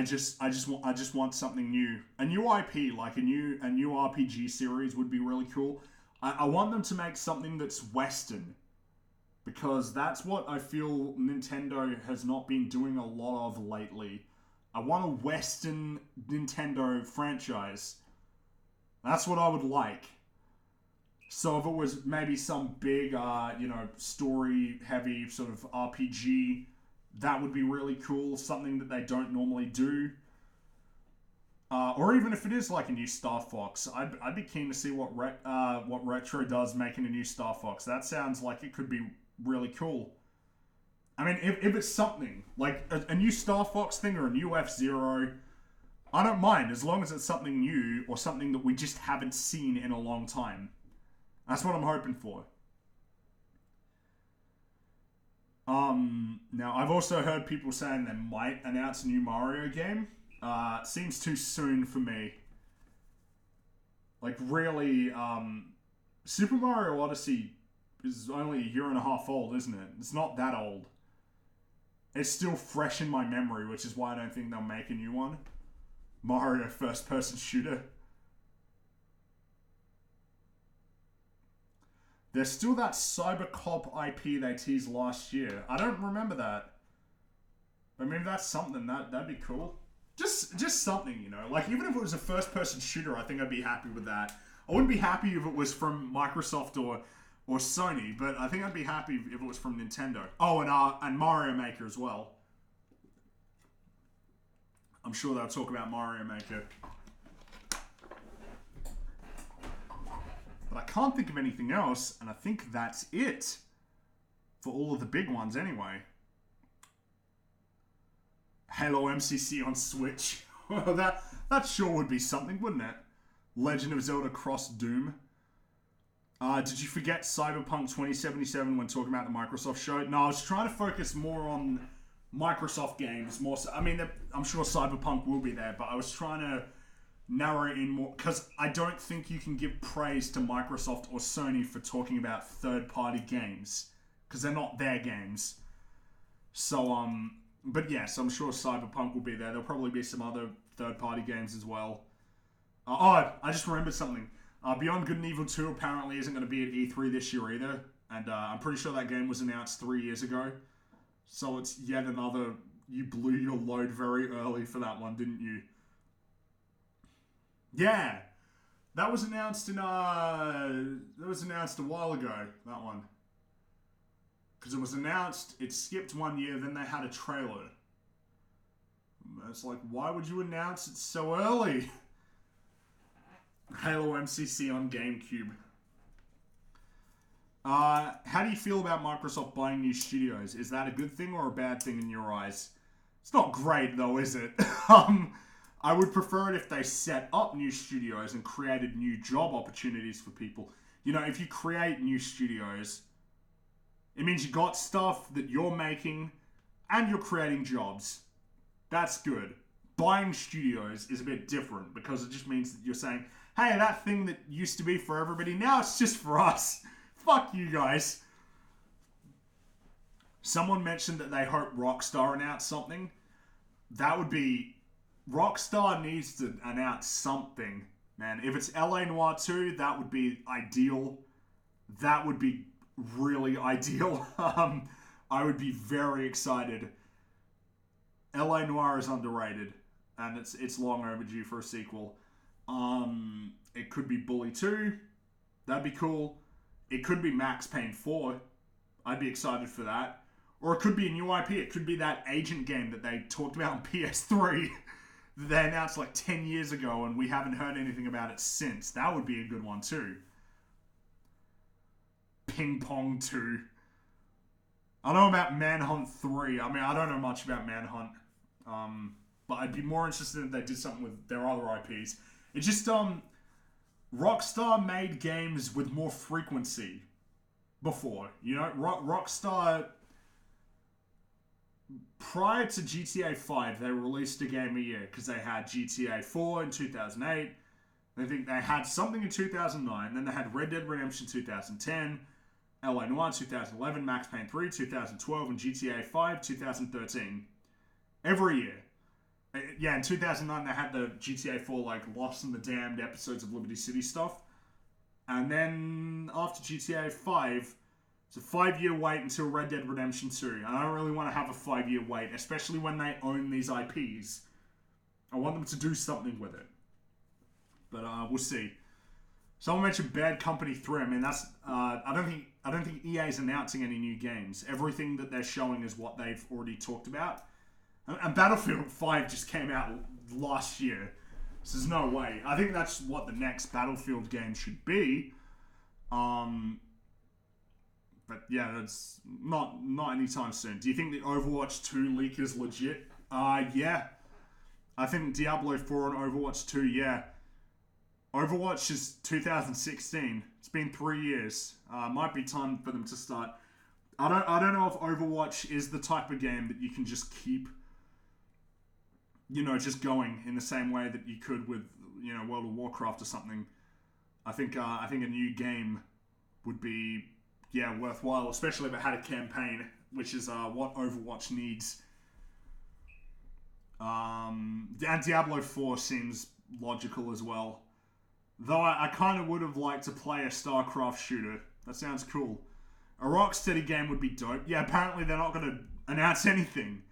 just want something new. A new IP, like a new RPG series would be really cool. I want them to make something that's Western. Because that's what I feel Nintendo has not been doing a lot of lately. I want a Western Nintendo franchise. That's what I would like. So if it was maybe some big, story-heavy sort of RPG, that would be really cool. Something that they don't normally do. Or even if it is like a new Star Fox, I'd be keen to see what Retro does making a new Star Fox. That sounds like it could be really cool. I mean, if it's something like a new Star Fox thing or a new F-Zero, I don't mind as long as it's something new or something that we just haven't seen in a long time. That's what I'm hoping for. Now I've also heard people saying they might announce a new Mario game. Seems too soon for me. Like really, Super Mario Odyssey is only a year and a half old, isn't it? It's not that old. It's still fresh in my memory, which is why I don't think they'll make a new one. Mario first-person shooter. There's still that Cybercop IP they teased last year. I don't remember that. But maybe that's something. That'd be cool. Just something, you know. Like, even if it was a first-person shooter, I think I'd be happy with that. I wouldn't be happy if it was from Microsoft or Sony, but I think I'd be happy if it was from Nintendo. Oh, and Mario Maker as well. I'm sure they'll talk about Mario Maker. But I can't think of anything else, and I think that's it. For all of the big ones, anyway. Halo MCC on Switch. that sure would be something, wouldn't it? Legend of Zelda Cross Doom. Did you forget Cyberpunk 2077 when talking about the Microsoft show? No, I was trying to focus more on Microsoft games. More so, I mean, I'm sure Cyberpunk will be there, but I was trying to narrow in more, because I don't think you can give praise to Microsoft or Sony for talking about third-party games, because they're not their games. So, but yes, I'm sure Cyberpunk will be there. There'll probably be some other third-party games as well. I just remembered something. Beyond Good and Evil 2 apparently isn't going to be at E3 this year either, and I'm pretty sure that game was announced 3 years ago. So it's yet another, you blew your load very early for that one, didn't you? Yeah, that was announced a while ago, that one. Because it was announced, it skipped 1 year, then they had a trailer. It's like, why would you announce it so early? Halo MCC on GameCube. How do you feel about Microsoft buying new studios? Is that a good thing or a bad thing in your eyes? It's not great though, is it? I would prefer it if they set up new studios and created new job opportunities for people. You know, if you create new studios, it means you got stuff that you're making and you're creating jobs. That's good. Buying studios is a bit different because it just means that you're saying, hey, that thing that used to be for everybody, now it's just for us. Fuck you guys. Someone mentioned that they hope Rockstar announced something. That would be... Rockstar needs to announce something, man. If it's LA Noire 2, that would be ideal. That would be really ideal. I would be very excited. LA Noire is underrated, and it's long overdue for a sequel. It could be Bully 2. That'd be cool. It could be Max Payne 4. I'd be excited for that. Or it could be a new IP. It could be that Agent game that they talked about on PS3 that they announced like 10 years ago and we haven't heard anything about it since. That would be a good one too. Ping Pong 2. I know about Manhunt 3. I mean, I don't know much about Manhunt. But I'd be more interested if they did something with their other IPs. It just, Rockstar made games with more frequency before. You know, Rockstar, prior to GTA 5, they released a game a year because they had GTA 4 in 2008. I think they had something in 2009. Then they had Red Dead Redemption 2010, LA Noire 2011, Max Payne 3 2012, and GTA 5 2013. Every year. Yeah, in 2009 they had the GTA 4 like Lost and the Damned episodes of Liberty City stuff. And then after GTA 5, it's a 5-year wait until Red Dead Redemption 2. And I don't really want to have a 5-year wait, especially when they own these IPs. I want them to do something with it. But we'll see. Someone mentioned Bad Company 3. I mean, that's I don't think EA is announcing any new games. Everything that they're showing is what they've already talked about. And Battlefield 5 just came out last year. So there's no way. I think that's what the next Battlefield game should be. But yeah, that's not anytime soon. Do you think the Overwatch 2 leak is legit? Yeah. I think Diablo 4 and Overwatch 2, yeah. Overwatch is 2016. It's been 3 years. Might be time for them to start. I don't know if Overwatch is the type of game that you can just keep, you know, just going in the same way that you could with, you know, World of Warcraft or something. I think a new game would be, yeah, worthwhile, especially if it had a campaign, which is what Overwatch needs. And Diablo 4 seems logical as well. Though I kind of would have liked to play a StarCraft shooter. That sounds cool. A Rocksteady game would be dope. Yeah, apparently they're not going to announce anything.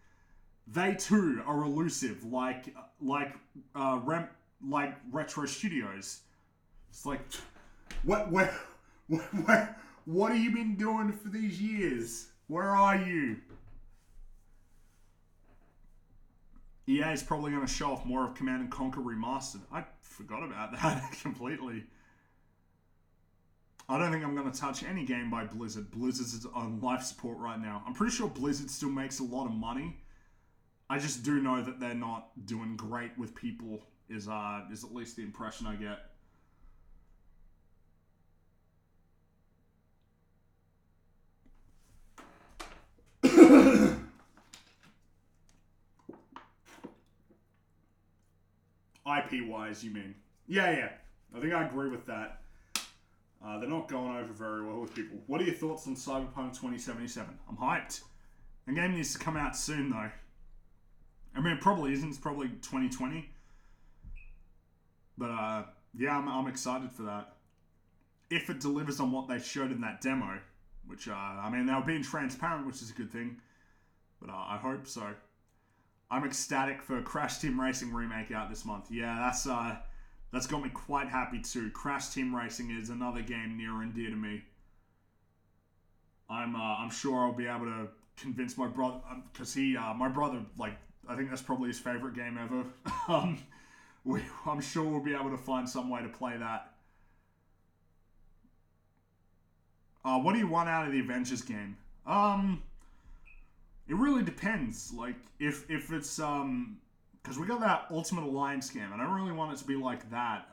They too are elusive, like Retro Studios. It's like, what have you been doing for these years? Where are you? EA is probably going to show off more of Command & Conquer Remastered. I forgot about that completely. I don't think I'm going to touch any game by Blizzard. Blizzard's on life support right now. I'm pretty sure Blizzard still makes a lot of money. I just do know that they're not doing great with people, is at least the impression I get. IP-wise, you mean? Yeah. I think I agree with that. They're not going over very well with people. What are your thoughts on Cyberpunk 2077? I'm hyped. The game needs to come out soon, though. I mean, it probably isn't. It's probably 2020. But, yeah, I'm excited for that. If it delivers on what they showed in that demo, which, I mean, they were being transparent, which is a good thing. But I hope so. I'm ecstatic for Crash Team Racing Remake out this month. Yeah, that's got me quite happy too. Crash Team Racing is another game near and dear to me. I'm sure I'll be able to convince my brother, because my brother, like, I think that's probably his favorite game ever. I'm sure we'll be able to find some way to play that. What do you want out of the Avengers game? It really depends. Like, if it's, because we got that Ultimate Alliance game, and I don't really want it to be like that.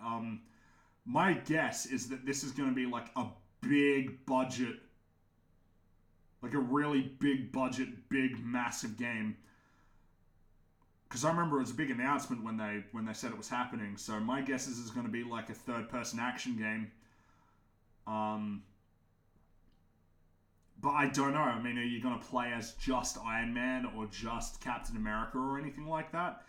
My guess is that this is going to be like a big budget, like a really big budget, big, massive game. Because I remember it was a big announcement when they said it was happening. So my guess is it's going to be like a third-person action game. But I don't know. I mean, are you going to play as just Iron Man or just Captain America or anything like that?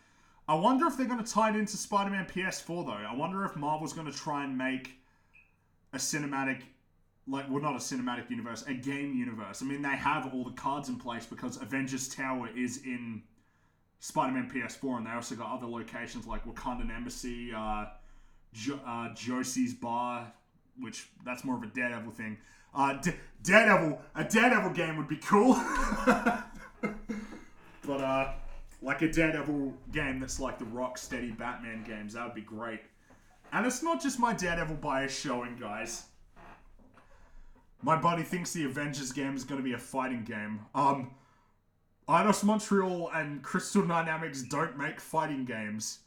I wonder if they're going to tie it into Spider-Man PS4, though. I wonder if Marvel's going to try and make a cinematic, not a cinematic universe, a game universe. I mean, they have all the cards in place because Avengers Tower is in Spider-Man PS4, and they also got other locations like Wakandan Embassy, Josie's Bar, which that's more of a Daredevil thing. A Daredevil game would be cool. But, like a Daredevil game that's like the Rocksteady Batman games, that would be great. And it's not just my Daredevil bias showing, guys. My buddy thinks the Avengers game is going to be a fighting game. Eidos Montreal and Crystal Dynamics don't make fighting games.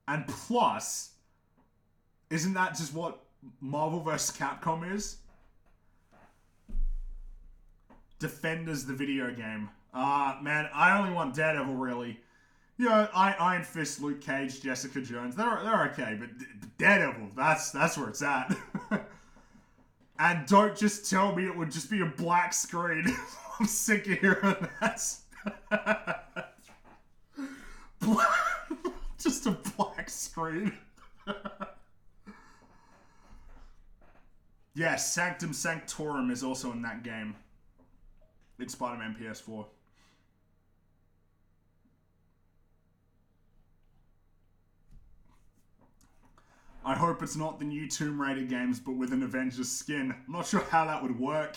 And plus, isn't that just what Marvel vs. Capcom is? Defenders, the video game. Man, I only want Daredevil, really. You know, Iron Fist, Luke Cage, Jessica Jones, they're okay, but Daredevil, that's where it's at. And don't just tell me it would just be a black screen. I'm sick of hearing that. Just a black screen. Yeah, Sanctum Sanctorum is also in that game. It's Spider-Man PS4. I hope it's not the new Tomb Raider games, but with an Avengers skin. I'm not sure how that would work.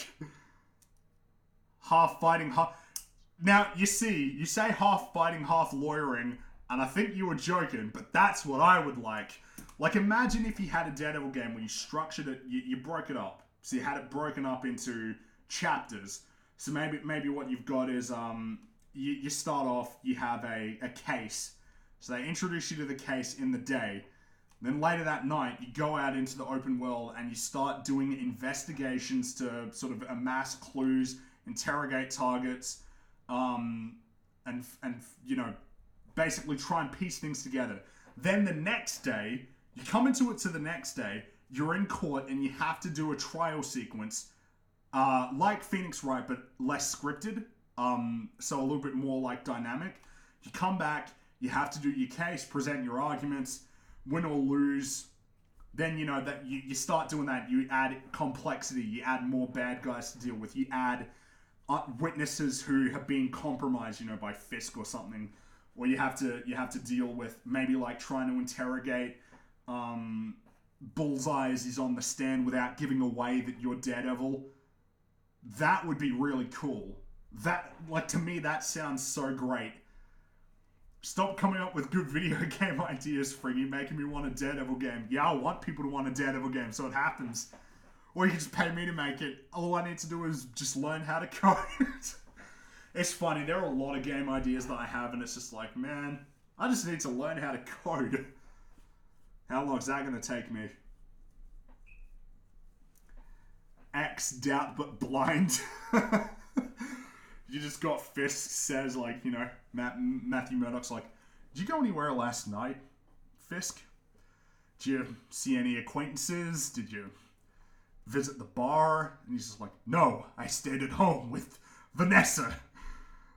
Half fighting, half... Now, you say half fighting, half lawyering, and I think you were joking, but that's what I would like. Like, imagine if you had a Daredevil game where you structured it, you broke it up. So you had it broken up into chapters. So maybe what you've got is, you start off, you have a case. So they introduce you to the case in the day. Then later that night, you go out into the open world and you start doing investigations to sort of amass clues, interrogate targets, and you know, basically try and piece things together. Then the next day, you come into it to the next day, you're in court and you have to do a trial sequence, like Phoenix Wright, but less scripted, so a little bit more like dynamic. You come back, you have to do your case, present your arguments, win or lose. Then, you know, that you start doing that. You add complexity. You add more bad guys to deal with. You add witnesses who have been compromised, you know, by Fisk or something. Or you have to deal with maybe like trying to interrogate Bullseye as he's on the stand without giving away that you're Daredevil. That would be really cool. That, like, to me, that sounds so great. Stop coming up with good video game ideas, Fringy, making me want a Daredevil game. Yeah, I want people to want a Daredevil game, so it happens. Or you can just pay me to make it. All I need to do is just learn how to code. It's funny, there are a lot of game ideas that I have, and it's just like, man, I just need to learn how to code. How long is that going to take me? X, doubt but blind. You just got Fisk says, like, you know, Matthew Murdock's like, did you go anywhere last night, Fisk? Did you see any acquaintances? Did you visit the bar? And he's just like, no, I stayed at home with Vanessa.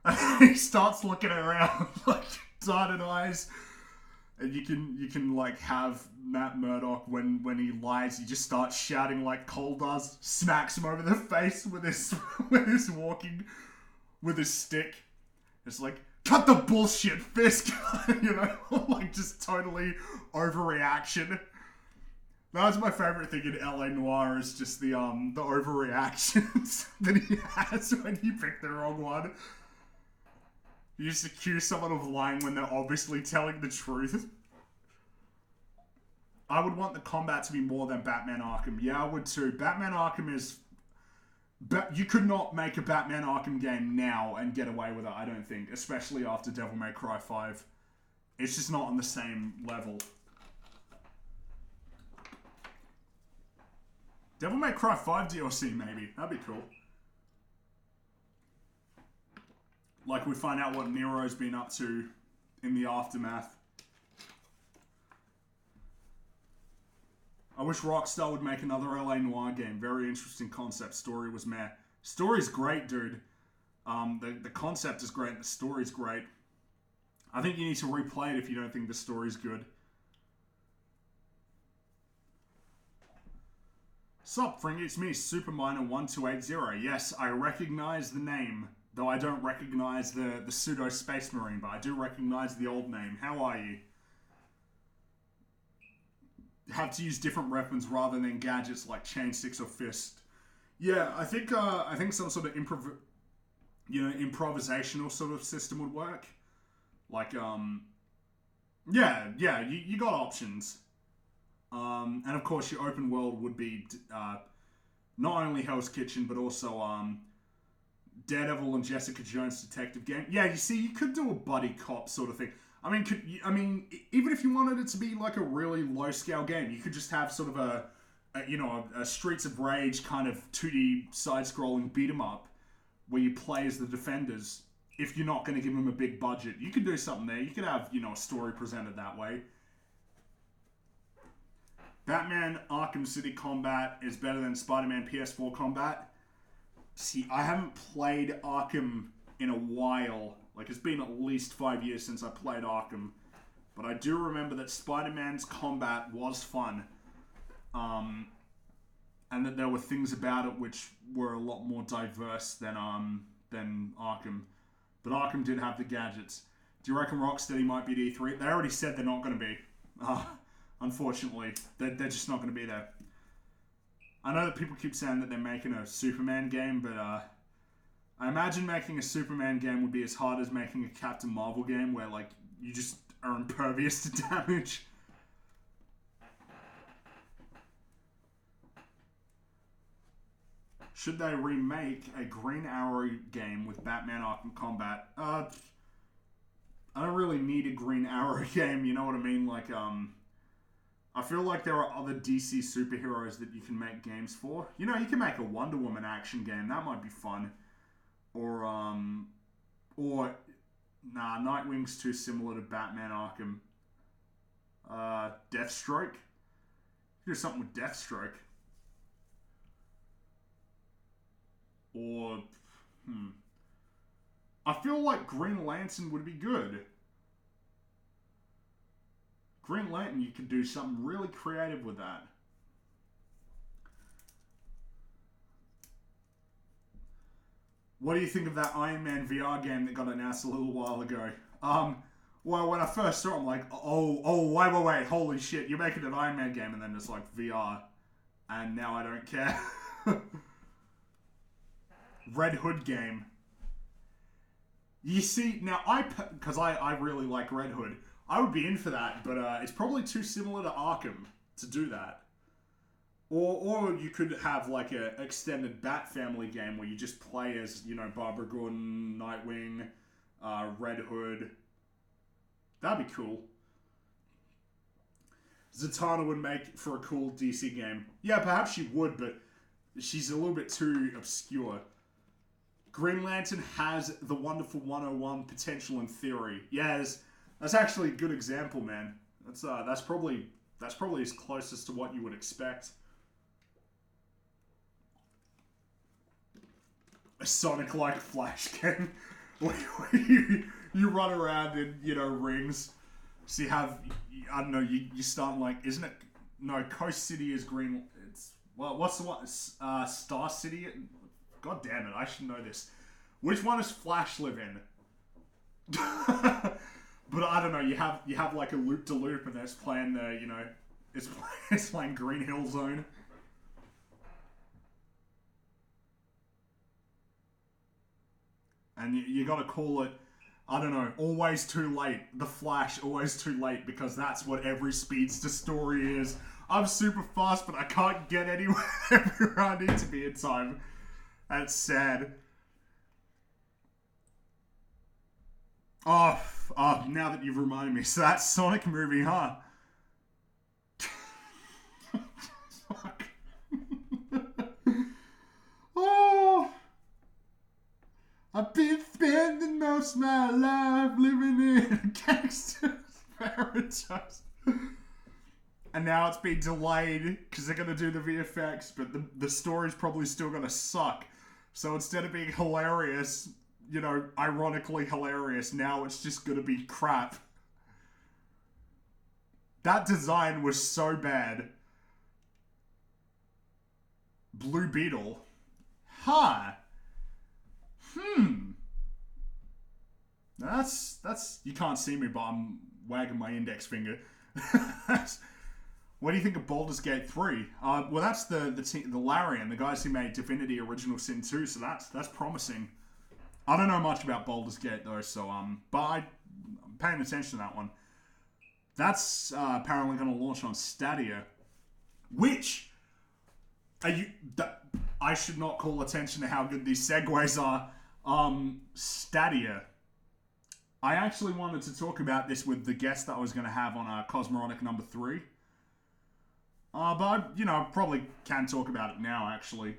And he starts looking around, like, darted eyes. And you can like have Matt Murdock when he lies, he just starts shouting like Cole does, smacks him over the face with his with his stick. It's like, cut the bullshit, Fisk. You know, like just totally overreaction. That's my favorite thing in LA Noir is just the overreactions that he has when you pick the wrong one. You just accuse someone of lying when they're obviously telling the truth. I would want the combat to be more than Batman Arkham. Yeah, I would too. Batman Arkham is... you could not make a Batman Arkham game now and get away with it, I don't think. Especially after Devil May Cry 5. It's just not on the same level. Devil May Cry 5 DLC, maybe. That'd be cool. Like, we find out what Nero's been up to in the aftermath. I wish Rockstar would make another LA Noire game. Very interesting concept. Story was meh. Story's great, dude. The concept is great. The story's great. I think you need to replay it if you don't think the story's good. Sup, Fringy? It's me, Superminer1280. Yes, I recognize the name. Though I don't recognize the pseudo Space Marine, but I do recognize the old name. How are you? Have to use different weapons rather than gadgets like chain sticks or fist. Yeah, I think some sort of improvisational sort of system would work. Like yeah, you got options. And of course your open world would be not only Hell's Kitchen, but also Daredevil and Jessica Jones detective game. Yeah, you see, you could do a buddy cop sort of thing. I mean, even if you wanted it to be like a really low scale game, you could just have sort of a Streets of Rage kind of 2D side scrolling beat 'em up where you play as the defenders. If you're not going to give them a big budget, you could do something there. You could have, a story presented that way. Batman Arkham City combat is better than Spider-Man PS4 combat. See, I haven't played Arkham in a while. Like, it's been at least 5 years since I played Arkham. But I do remember that Spider-Man's combat was fun. And that there were things about it which were a lot more diverse than Arkham. But Arkham did have the gadgets. Do you reckon Rocksteady might be at E3? They already said they're not going to be. Unfortunately. They're just not going to be there. I know that people keep saying that they're making a Superman game, but I imagine making a Superman game would be as hard as making a Captain Marvel game where, like, you just are impervious to damage. Should they remake a Green Arrow game with Batman Arkham Combat? I don't really need a Green Arrow game, you know what I mean? Like, I feel like there are other DC superheroes that you can make games for. You can make a Wonder Woman action game. That might be fun. Or Nightwing's too similar to Batman Arkham. Deathstroke? Do something with Deathstroke. Or, I feel like Green Lantern would be good. Green Lantern, you could do something really creative with that. What do you think of that Iron Man VR game that got announced a little while ago? Well, when I first saw it, I'm like, wait, holy shit, you're making an Iron Man game, and then it's like VR. And now I don't care. Red Hood game. You see, now because I really like Red Hood, I would be in for that, but it's probably too similar to Arkham to do that. Or you could have like a extended Bat Family game where you just play as, Barbara Gordon, Nightwing, Red Hood. That'd be cool. Zatanna would make for a cool DC game. Yeah, perhaps she would, but she's a little bit too obscure. Green Lantern has the wonderful 101 potential in theory. Yes, that's actually a good example, man. That's probably as closest to what you would expect. A Sonic-like Flash game where you run around in rings. So you have, I don't know, you start like, isn't it? No, Coast City is green. What's the one? Star City. God damn it, I should know this. Which one does Flash live in? But I don't know, you have like a loop-de-loop and it's playing it's playing Green Hill Zone. And you gotta call it, I don't know, always too late. The Flash, always too late, because that's what every speedster story is. I'm super fast, but I can't get anywhere everywhere I need to be in time. That's sad. Oh, now that you've reminded me. So that Sonic movie, huh? Fuck. Oh. I've been spending most of my life living in a gangster's paradise. And now it's been delayed because they're going to do the VFX, but the story's probably still going to suck. So instead of being hilarious, ironically hilarious, now it's just going to be crap. That design was so bad. Blue Beetle. Huh. That's you can't see me, but I'm wagging my index finger. What do you think of Baldur's Gate 3? Well, that's the Larian, the guys who made Divinity Original Sin 2, so that's promising. I don't know much about Baldur's Gate though, so but I'm paying attention to that one. That's apparently going to launch on Stadia, which I should not call attention to how good these segues are. Stadia. I actually wanted to talk about this with the guest that I was going to have on Cosmoronic number 3. But, probably can talk about it now, actually.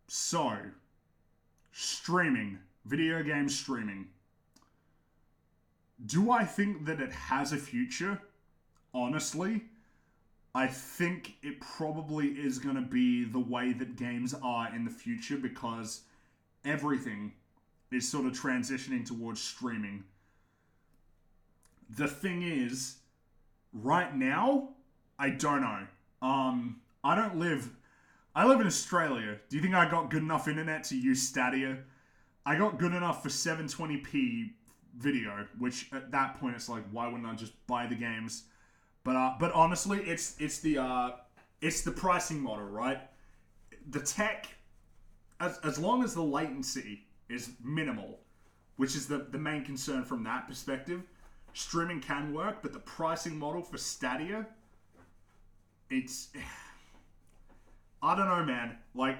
So, streaming. Video game streaming. Do I think that it has a future? Honestly, I think it probably is going to be the way that games are in the future, because everything is sort of transitioning towards streaming. The thing is, right now, I don't know. I live in Australia. Do you think I got good enough internet to use Stadia? I got good enough for 720p video, which at that point it's like, why wouldn't I just buy the games? But honestly, it's the pricing model, right? The tech, as long as the latency is minimal, which is the main concern from that perspective, streaming can work. But the pricing model for Stadia, I don't know, man. Like,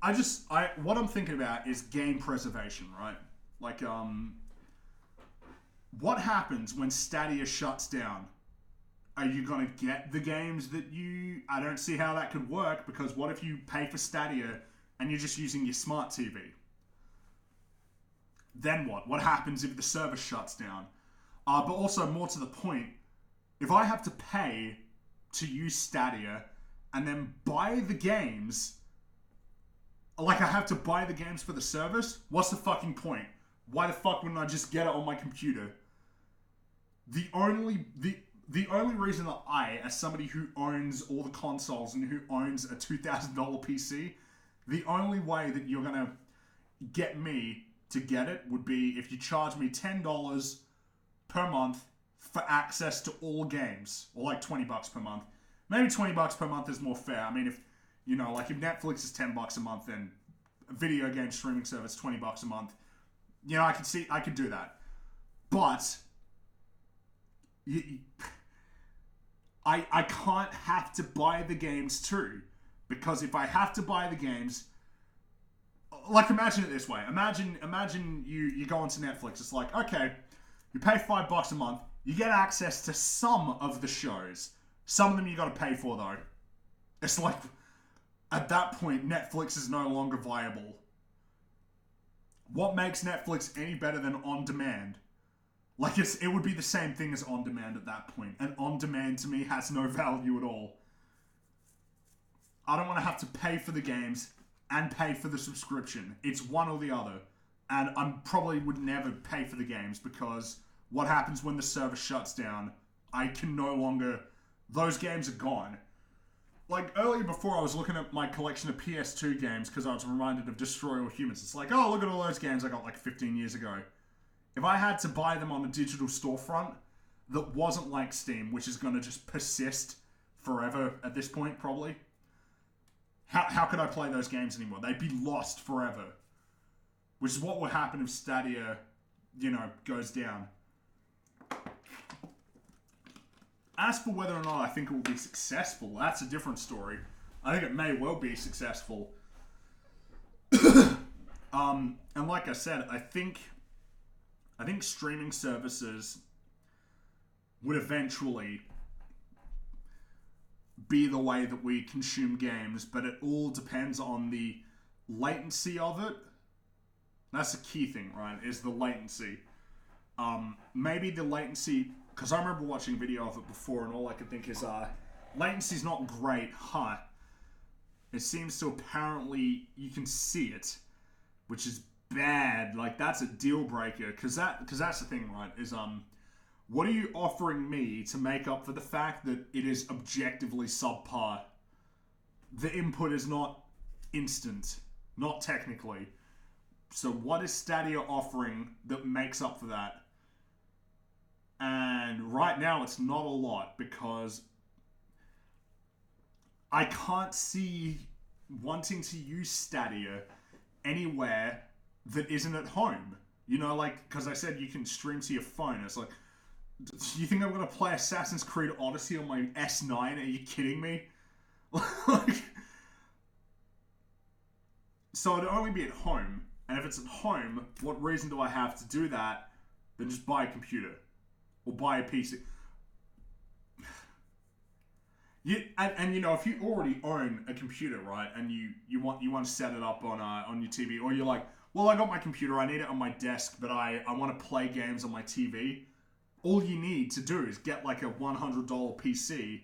what I'm thinking about is game preservation, right? Like, what happens when Stadia shuts down? Are you gonna get the games that I don't see how that could work, because what if you pay for Stadia and you're just using your smart TV? Then what? What happens if the service shuts down? But also, more to the point, if I have to pay to use Stadia and then buy the games, like I have to buy the games for the service, what's the fucking point? Why the fuck wouldn't I just get it on my computer? The only reason that I, as somebody who owns all the consoles and who owns a $2,000 PC, the only way that you're gonna get me to get it would be if you charge me $10 per month for access to all games, or like $20 per month. Maybe $20 per month is more fair. I mean, if Netflix is $10 a month, then a video game streaming service $20 a month. I could do that. But I can't have to buy the games too, because if I have to buy the games, like, imagine it this way. Imagine you go onto Netflix. It's like, okay, you pay $5 a month. You get access to some of the shows. Some of them you got to pay for, though. It's like, at that point, Netflix is no longer viable. What makes Netflix any better than on-demand? Like, it would be the same thing as on-demand at that point. And on-demand, to me, has no value at all. I don't want to have to pay for the games and pay for the subscription. It's one or the other. And I probably would never pay for the games, because what happens when the service shuts down? I can no longer... Those games are gone. Like, earlier before, I was looking at my collection of PS2 games because I was reminded of Destroy All Humans. It's like, oh, look at all those games I got like 15 years ago. If I had to buy them on a digital storefront that wasn't like Steam, which is going to just persist forever at this point, probably, how could I play those games anymore? They'd be lost forever. Which is what will happen if Stadia, goes down. As for whether or not I think it will be successful, that's a different story. I think it may well be successful. And like I said, I think streaming services would eventually be the way that we consume games, but it all depends on the latency of it. That's the key thing, right? Is the latency. Maybe the latency... Because I remember watching a video of it before, and all I could think is, latency's not great, huh? It seems to apparently, you can see it, which is bad. Like, that's a deal breaker. Because that's the thing, right? Is, what are you offering me to make up for the fact that it is objectively subpar? The input is not instant. Not technically. So what is Stadia offering that makes up for that? And right now, it's not a lot, because I can't see wanting to use Stadia anywhere that isn't at home. Like, because I said you can stream to your phone. It's like, Do you think I'm gonna play Assassin's Creed Odyssey on my S9? Are you kidding me? Like, so it'd only be at home, and if it's at home, what reason do I have to do that? Then just buy a computer or buy a PC. And you know, if you already own a computer, right, and you want to set it up on your TV, or you're like, well, I got my computer, I need it on my desk, but I want to play games on my TV. All you need to do is get like a $100 PC,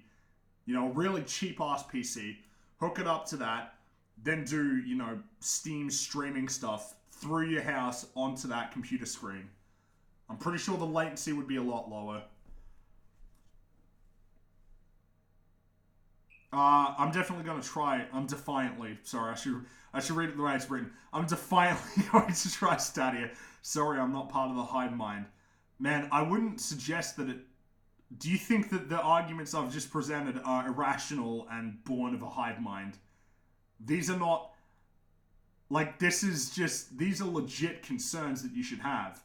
you know, a really cheap ass PC, hook it up to that, then do, you know, Steam streaming stuff through your house onto that computer screen. I'm pretty sure the latency would be a lot lower. I'm definitely gonna try. I'm defiantly. Sorry, I should read it the way it's written. I'm defiantly going to try Stadia. Sorry, I'm not part of the hive mind. Man, I wouldn't suggest that it. Do you think that the arguments I've just presented are irrational and born of a hive mind? These are not. Like, this is just. These are legit concerns that you should have.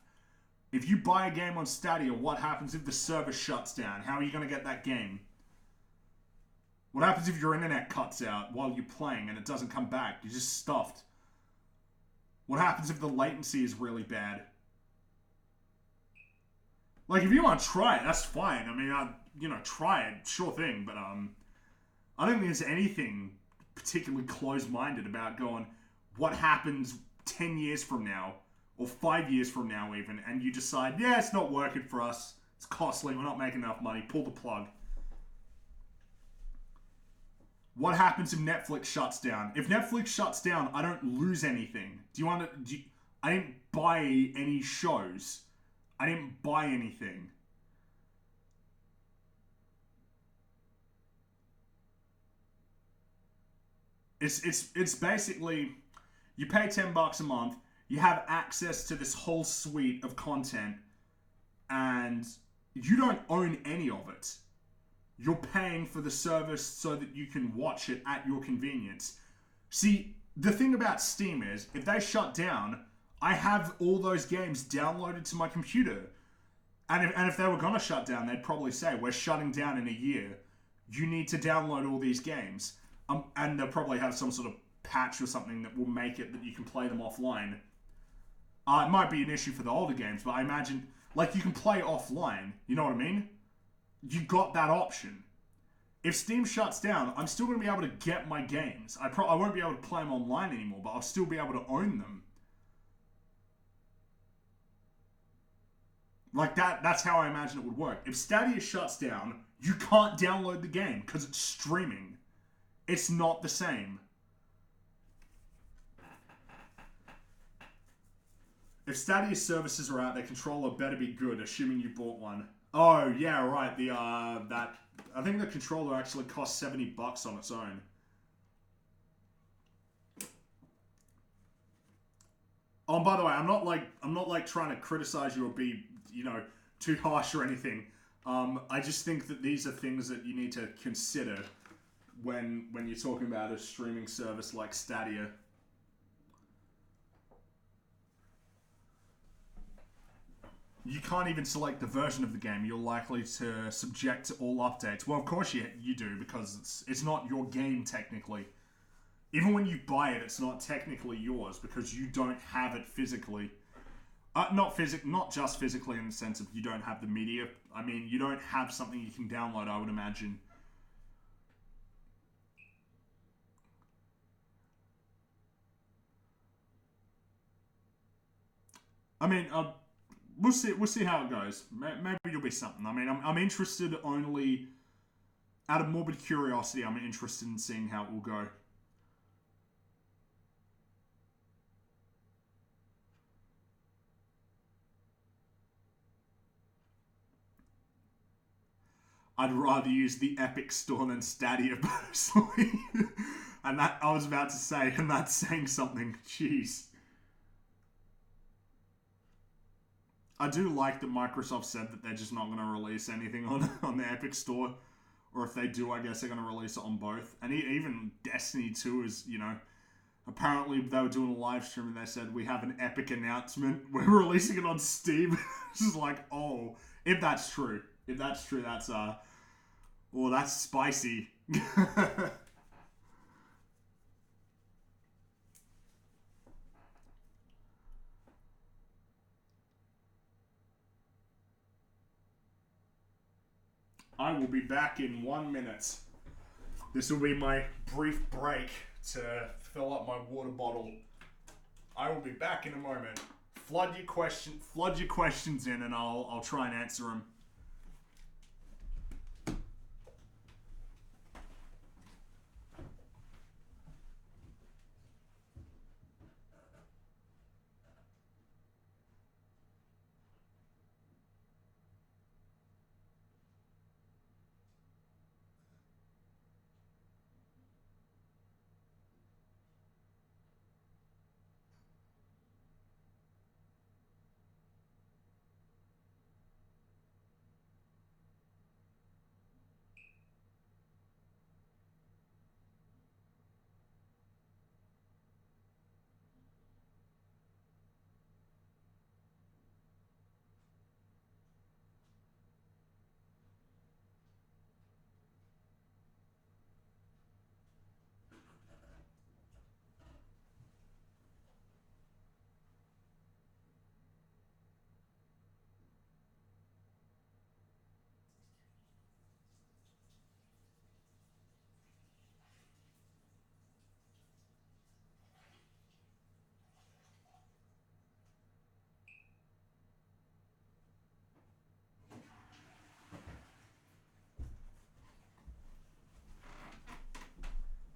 If you buy a game on Stadia, what happens if the server shuts down? How are you going to get that game? What happens if your internet cuts out while you're playing and it doesn't come back? You're just stuffed. What happens if the latency is really bad? Like, if you want to try it, that's fine. I mean, try it, sure thing. But I don't think there's anything particularly closed-minded about going, what happens 10 years from now, or 5 years from now even, and you decide, yeah, it's not working for us, it's costly, we're not making enough money, pull the plug. What happens if Netflix shuts down? If Netflix shuts down, I don't lose anything. I didn't buy any shows. I didn't buy anything. It's basically, you pay $10 a month, you have access to this whole suite of content, and you don't own any of it. You're paying for the service so that you can watch it at your convenience. See, the thing about Steam is, if they shut down, I have all those games downloaded to my computer. And if they were going to shut down, they'd probably say, we're shutting down in a year. You need to download all these games. And they'll probably have some sort of patch or something that will make it that you can play them offline. It might be an issue for the older games, but I imagine, like, you can play offline. You know what I mean? You got that option. If Steam shuts down, I'm still going to be able to get my games. I won't be able to play them online anymore, but I'll still be able to own them. Like, that's how I imagine it would work. If Stadia shuts down, you can't download the game because it's streaming. It's not the same. If Stadia services are out, their controller better be good, assuming you bought one. Oh, yeah, right. I think the controller actually costs $70 on its own. Oh, and by the way, I'm not like trying to criticize you or be, too harsh or anything. I just think that these are things that you need to consider when you're talking about a streaming service like Stadia. You can't even select the version of the game. You're likely to subject to all updates. Well, of course you do, because it's not your game technically. Even when you buy it, it's not technically yours because you don't have it physically. Not just physically in the sense of you don't have the media. I mean, you don't have something you can download, I would imagine. I mean, we'll see how it goes. Maybe it'll be something. I mean, I'm interested only out of morbid curiosity. I'm interested in seeing how it will go. I'd rather use the Epic Store than Stadia personally. And that I was about to say, and that's saying something. Jeez. I do like that Microsoft said that they're just not going to release anything on the Epic Store. Or if they do, I guess they're going to release it on both. And even Destiny 2 is, apparently they were doing a live stream and they said, we have an Epic announcement. We're releasing it on Steam. It's just like, oh, If that's true. If that's true, that's well, that's spicy. I will be back in 1 minute. This will be my brief break to fill up my water bottle. I will be back in a moment. Flood your questions in, and I'll try and answer them.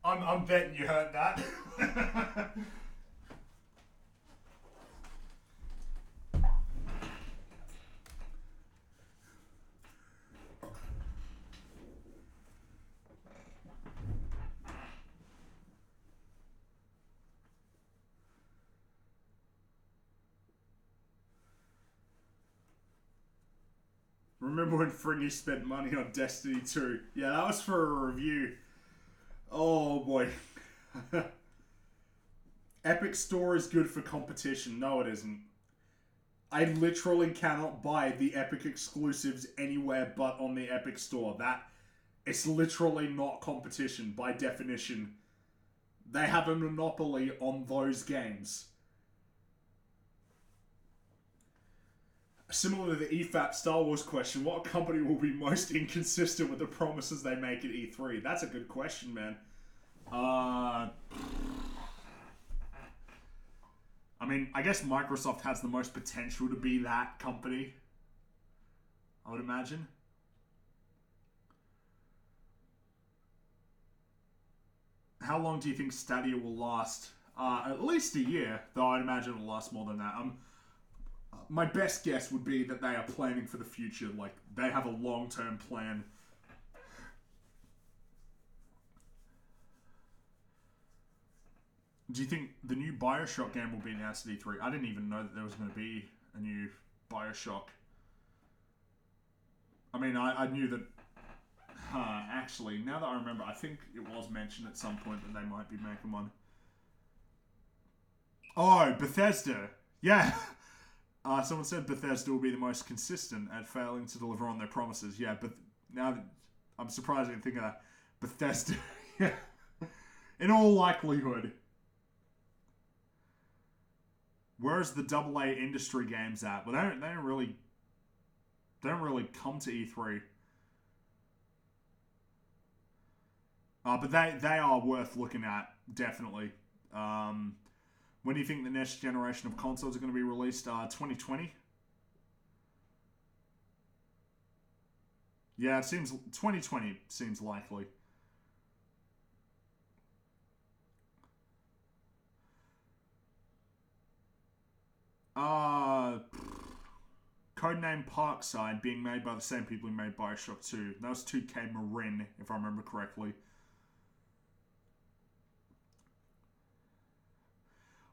I'm betting you heard that. Remember when Fringy spent money on Destiny 2? Yeah, that was for a review. Oh boy. Epic Store is good for competition. No, it isn't. I literally cannot buy the Epic exclusives anywhere but on the Epic Store. It's literally not competition by definition. They have a monopoly on those games. Similar to the EFAP Star Wars question, what company will be most inconsistent with the promises they make at E3? That's a good question, man. I mean, I guess Microsoft has the most potential to be that company, I would imagine. How long do you think Stadia will last? At least a year, though I'd imagine it'll last more than that. My best guess would be that they are planning for the future. Like, they have a long-term plan. Do you think the new Bioshock game will be announced at E3? I didn't even know that there was going to be a new Bioshock. I mean, I knew that... actually, now that I remember, I think it was mentioned at some point that they might be making one. Oh, Bethesda. Yeah. Someone said Bethesda will be the most consistent at failing to deliver on their promises. Yeah, but now that I'm surprised I didn't think of that. Bethesda. Yeah. In all likelihood. Where's the AA industry games at? Well, they don't really come to E3. But they are worth looking at, definitely. When do you think the next generation of consoles are going to be released? 2020? Yeah, it seems 2020 seems likely. Codename Parkside being made by the same people who made Bioshock 2. That was 2K Marin, if I remember correctly.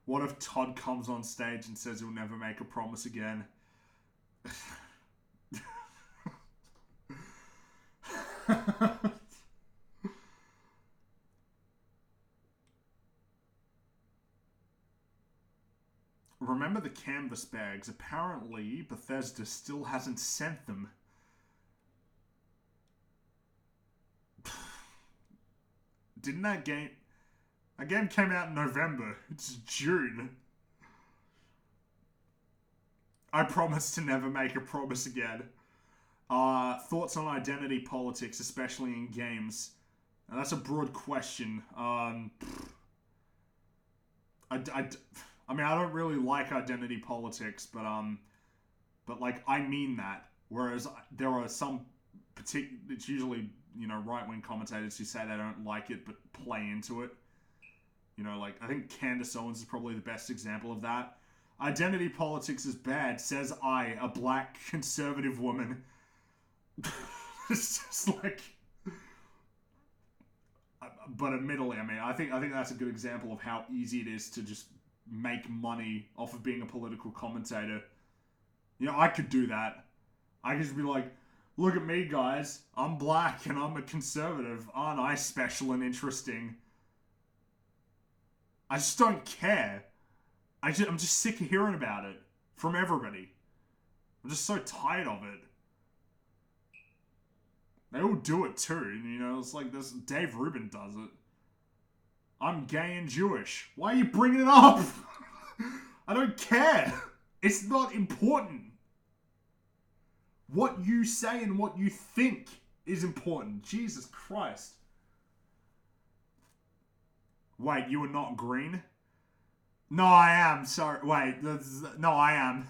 What if Todd comes on stage and says he'll never make a promise again? Remember the canvas bags? Apparently, Bethesda still hasn't sent them. Didn't that game... That game came out in November. It's June. I promise to never make a promise again. Thoughts on identity politics, especially in games? Now, that's a broad question. I mean, I don't really like identity politics, but like, I mean that. Whereas there are some it's usually, you know, right-wing commentators who say they don't like it, but play into it. You know, like, I think Candace Owens is probably the best example of that. Identity politics is bad, says I, a black conservative woman. It's just like... But admittedly, I mean, I think that's a good example of how easy it is to just make money off of being a political commentator. You know, I could do that. I could just be like, look at me, guys. I'm black and I'm a conservative. Aren't I special and interesting? I just don't care. I'm just sick of hearing about it from everybody. I'm just so tired of it. They all do it too, you know, it's like this. Dave Rubin does it. I'm gay and Jewish. Why are you bringing it up? I don't care. It's not important. What you say and what you think is important. Jesus Christ. Wait, you are not green? No, I am. Sorry. Wait. No, I am.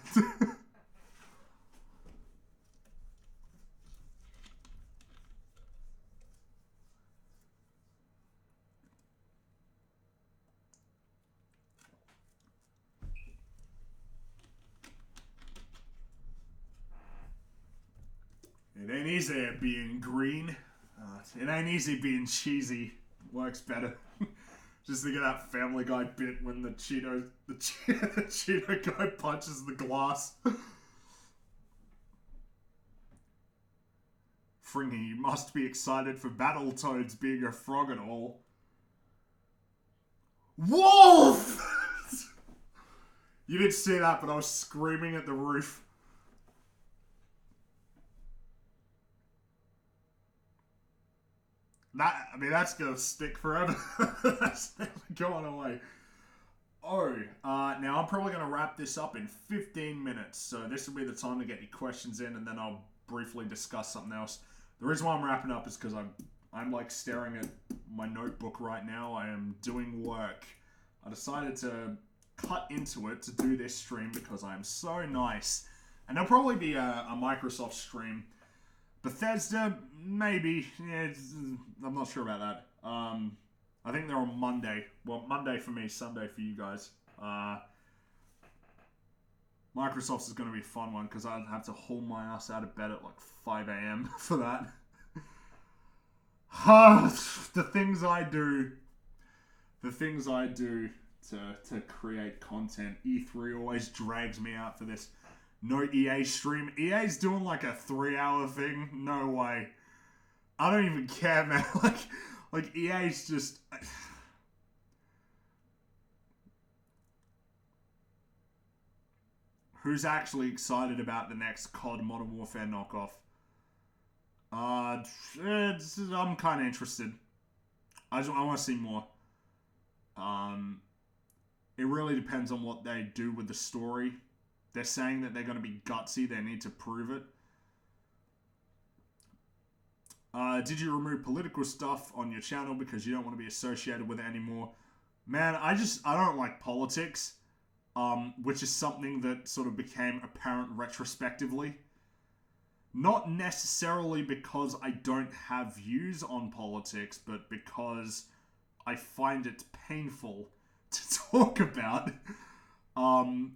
It ain't easy being green. It ain't easy being cheesy. Works better. Just think of that Family Guy bit when the Cheeto guy punches the glass. Fringy, you must be excited for Battletoads being a frog and all. Wolf! You didn't see that, but I was screaming at the roof. I mean, that's gonna stick forever. That's never going away. Oh, now I'm probably gonna wrap this up in 15 minutes, so this will be the time to get your questions in, and then I'll briefly discuss something else. The reason why I'm wrapping up is because I'm like staring at my notebook right now. I am doing work. I decided to cut into it to do this stream because I am so nice, and there'll probably be a Microsoft stream. Bethesda, maybe. Yeah, I'm not sure about that. I think they're on Monday. Well, Monday for me, Sunday for you guys. Microsoft's is going to be a fun one because I'd have to haul my ass out of bed at like 5 a.m. for that. The things I do. The things I do to create content. E3 always drags me out for this. No EA stream. EA's doing like a 3-hour thing? No way. I don't even care, man. Like EA's just... Who's actually excited about the next COD Modern Warfare knockoff? I'm kind of interested. I want to see more. It really depends on what they do with the story. They're saying that they're going to be gutsy. They need to prove it. Did you remove political stuff on your channel because you don't want to be associated with it anymore? Man, I don't like politics, which is something that sort of became apparent retrospectively. Not necessarily because I don't have views on politics, but because I find it painful to talk about.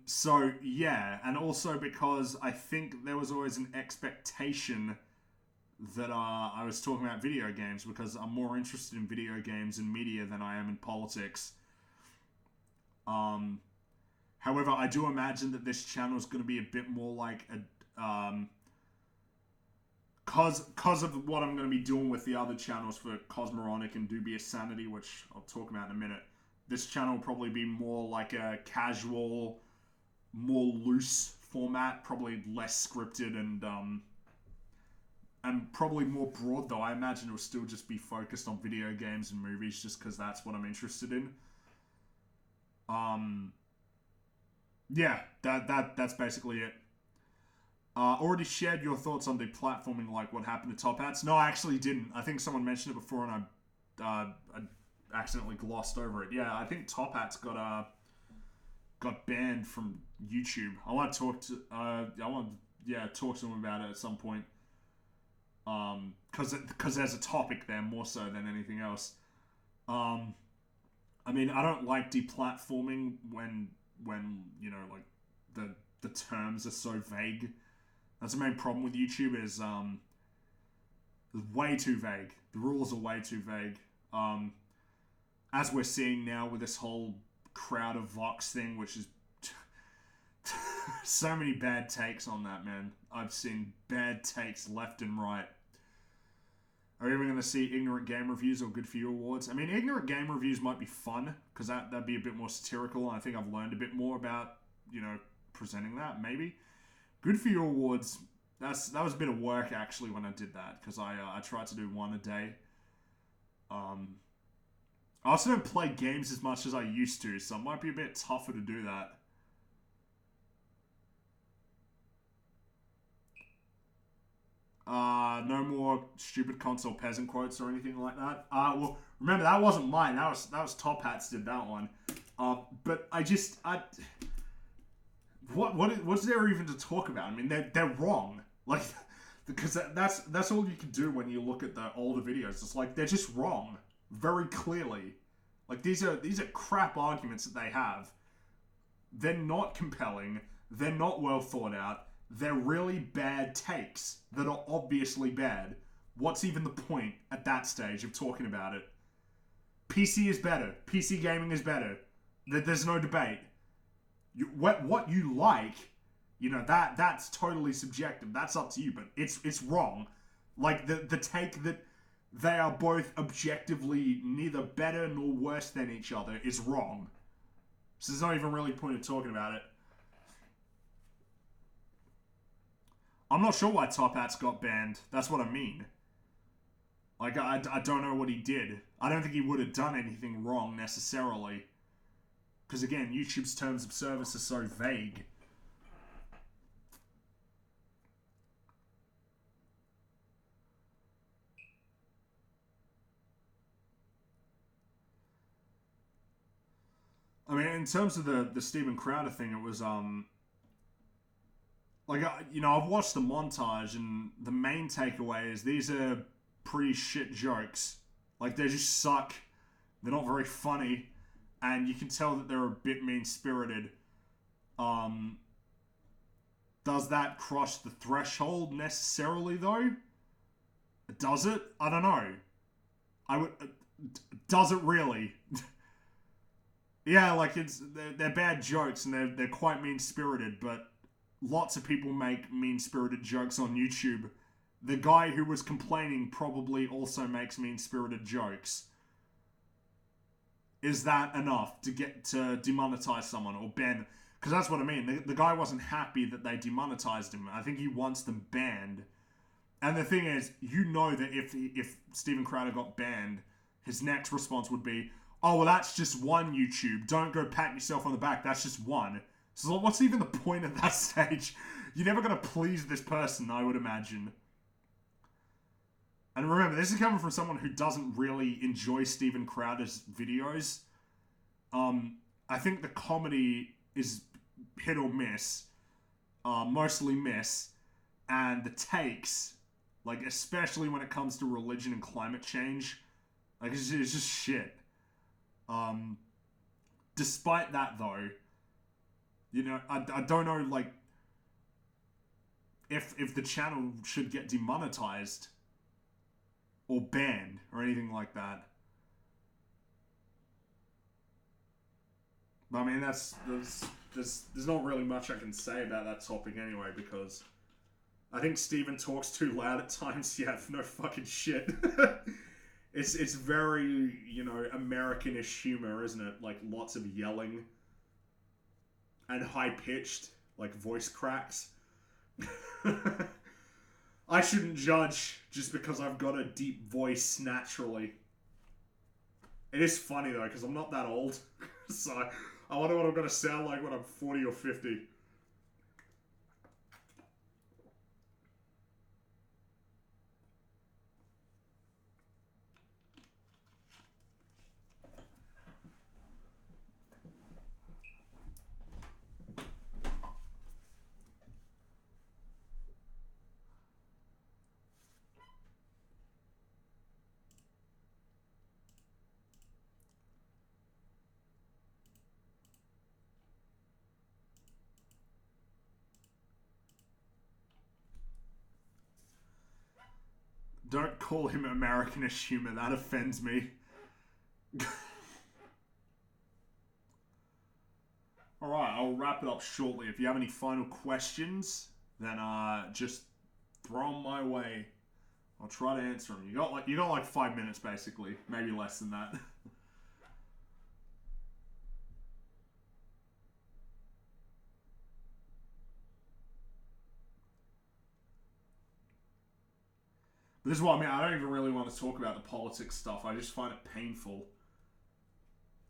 So yeah, and also because I think there was always an expectation that I was talking about video games because I'm more interested in video games and media than I am in politics. However, I do imagine that this channel is going to be a bit more like a cause of what I'm going to be doing with the other channels for Cosmoronic and Dubious Sanity, which I'll talk about in a minute. This channel will probably be more like a casual, more loose format, probably less scripted and probably more broad, though I imagine it will still just be focused on video games and movies just because that's what I'm interested in. Yeah, that's basically it. Already shared your thoughts on deplatforming, like what happened to Top Hats? No, I actually didn't. I think someone mentioned it before and I accidentally glossed over it. Yeah, I think Top Hats got banned from YouTube. I want to talk to talk to him about it at some point. Because there's a topic there more so than anything else. I mean, I don't like deplatforming when like the terms are so vague. That's the main problem with YouTube is it's way too vague. The rules are way too vague. As we're seeing now with this whole crowd of Vox thing, which is so many bad takes on that, man. I've seen bad takes left and right. Are we even going to see ignorant game reviews or good for you awards? I mean, ignorant game reviews might be fun because that'd be a bit more satirical, and I think I've learned a bit more about presenting that. Maybe good for you awards. That was a bit of work actually when I did that because I tried to do one a day. I also don't play games as much as I used to, so it might be a bit tougher to do that. No more stupid console peasant quotes or anything like that. Well, remember that wasn't mine. That was Top Hats did that one. But what's there even to talk about? I mean, they're wrong. Like, because that's all you can do when you look at the older videos. It's like they're just wrong, very clearly. Like these are crap arguments that they have. They're not compelling. They're not well thought out. They're really bad takes that are obviously bad. What's even the point at that stage of talking about it? PC is better. PC gaming is better. There's no debate. What you like, that's totally subjective. That's up to you, but it's wrong. Like the take that they are both objectively neither better nor worse than each other is wrong. So there's not even really a point of talking about it. I'm not sure why Top Hats got banned. That's what I mean. Like, I don't know what he did. I don't think he would have done anything wrong, necessarily. Because, again, YouTube's terms of service are so vague. I mean, in terms of the Steven Crowder thing, it was, I've watched the montage, and the main takeaway is these are pretty shit jokes. Like, they just suck. They're not very funny, and you can tell that they're a bit mean-spirited. Does that cross the threshold necessarily, though? Does it? I don't know. Does it really? Yeah, like, they're bad jokes, and they're quite mean-spirited, but lots of people make mean-spirited jokes on YouTube. The guy who was complaining probably also makes mean-spirited jokes. Is that enough to get to demonetize someone or ban? Because that's what I mean. The guy wasn't happy that they demonetized him. I think he wants them banned. And the thing is, that if Steven Crowder got banned, his next response would be, oh, well, that's just one YouTube. Don't go pat yourself on the back. That's just one. So what's even the point at that stage? You're never going to please this person, I would imagine. And remember, this is coming from someone who doesn't really enjoy Steven Crowder's videos. I think the comedy is hit or miss. Mostly miss. And the takes, like, especially when it comes to religion and climate change, like, it's just shit. Despite that, though, I don't know, like, if the channel should get demonetized or banned or anything like that. But I mean, there's not really much I can say about that topic anyway, because I think Steven talks too loud at times. Yeah, no fucking shit. It's very, Americanish humor, isn't it? Like, lots of yelling. and high-pitched, like voice cracks. I shouldn't judge just because I've got a deep voice naturally. It is funny though, because I'm not that old. So I wonder what I'm going to sound like when I'm 40 or 50. Don't call him Americanish humor, that offends me. Alright, I'll wrap it up shortly. If you have any final questions, then just throw them my way. I'll try to answer them. You got like 5 minutes basically, maybe less than that. But this is what I mean. I don't even really want to talk about the politics stuff. I just find it painful.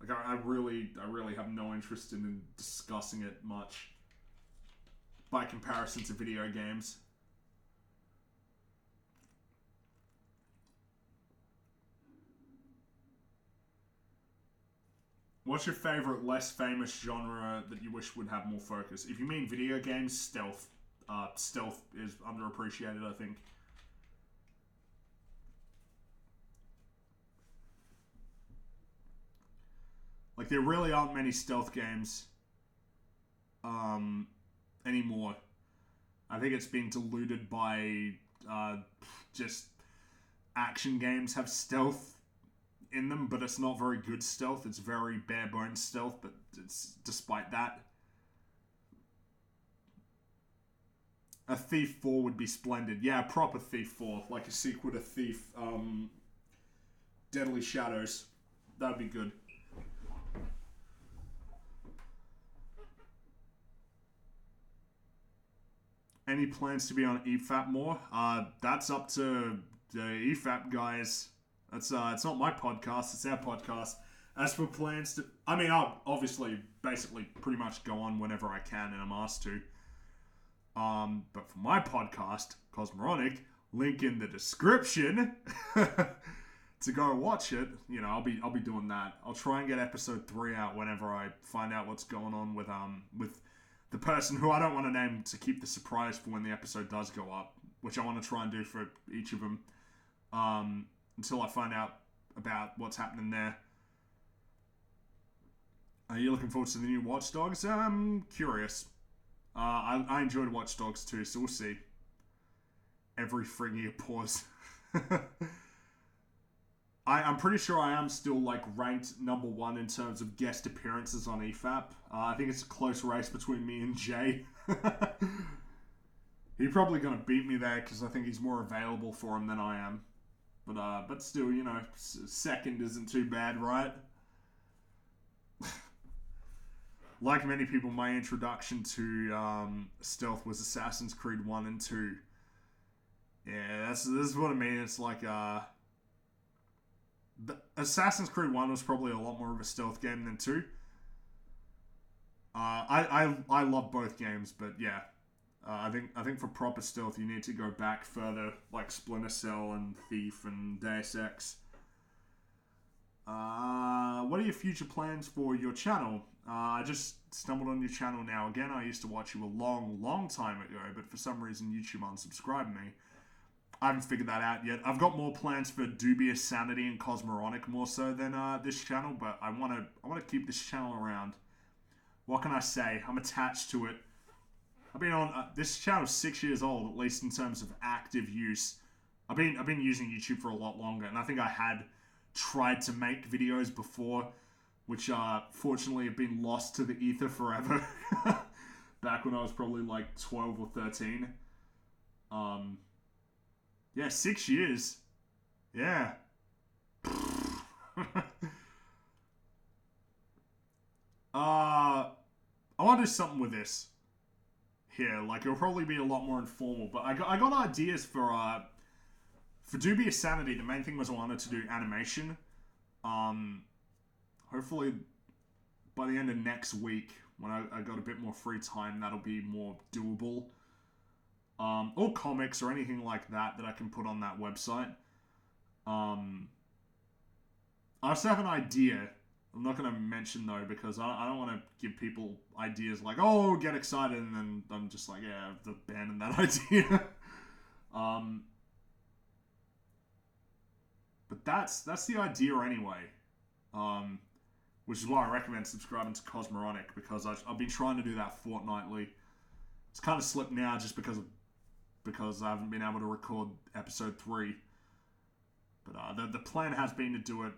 Like I really have no interest in discussing it much by comparison to video games. What's your favorite, less famous genre that you wish would have more focus? If you mean video games, stealth. Stealth is underappreciated, I think. Like, there really aren't many stealth games anymore. I think it's been diluted by just action games have stealth in them, but it's not very good stealth. It's very bare bones stealth, but it's despite that. A Thief 4 would be splendid. Yeah, a proper Thief 4, like a sequel to Thief Deadly Shadows. That'd be good. Any plans to be on EFAP more? That's up to the EFAP guys. That's it's not my podcast, it's our podcast. As for plans to, I mean, I'll obviously basically pretty much go on whenever I can and I'm asked to. But for my podcast, Cosmoronic, link in the description to go watch it. You know, I'll be doing that. I'll try and get episode 3 out whenever I find out what's going on with the person who I don't want to name to keep the surprise for when the episode does go up, which I want to try and do for each of them until I find out about what's happening there. Are you looking forward to the new Watch Dogs? I'm curious. I enjoyed Watch Dogs too, so we'll see. Every frigging pause. I'm pretty sure I am still like ranked number 1 in terms of guest appearances on EFAP. I think it's a close race between me and Jay. He's probably gonna beat me there because I think he's more available for him than I am. But still, you know, second isn't too bad, right? Like many people, my introduction to stealth was Assassin's Creed 1 and 2. Yeah, this is what I mean. It's like Assassin's Creed 1 was probably a lot more of a stealth game than 2. I love both games, but yeah. I think for proper stealth you need to go back further, like Splinter Cell and Thief and Deus Ex. What are your future plans for your channel? I just stumbled on your channel now again. I used to watch you a long time ago, but for some reason YouTube unsubscribed me. I haven't figured that out yet. I've got more plans for Dubious Sanity and Cosmoronic more so than this channel, but I want to keep this channel around. What can I say? I'm attached to it. I've been on this channel's 6 years old, at least in terms of active use. I've been using YouTube for a lot longer, and I think I had tried to make videos before, which fortunately have been lost to the ether forever. Back when I was probably like 12 or 13. Yeah, 6 years. Yeah. I want want to do something with this here. Like, it'll probably be a lot more informal, but I got ideas for Dubious Sanity. The main thing was I wanted to do animation. Hopefully by the end of next week, when I got a bit more free time, that'll be more doable. Or comics or anything like that I can put on that website. I also have an idea. I'm not going to mention, though, because I don't want to give people ideas like, oh, get excited, and then I'm just like, yeah, I've abandoned that idea. But that's the idea anyway. Which is why I recommend subscribing to Cosmoronic, because I've been trying to do that fortnightly. It's kind of slipped now just because I haven't been able to record episode 3. But the plan has been to do it,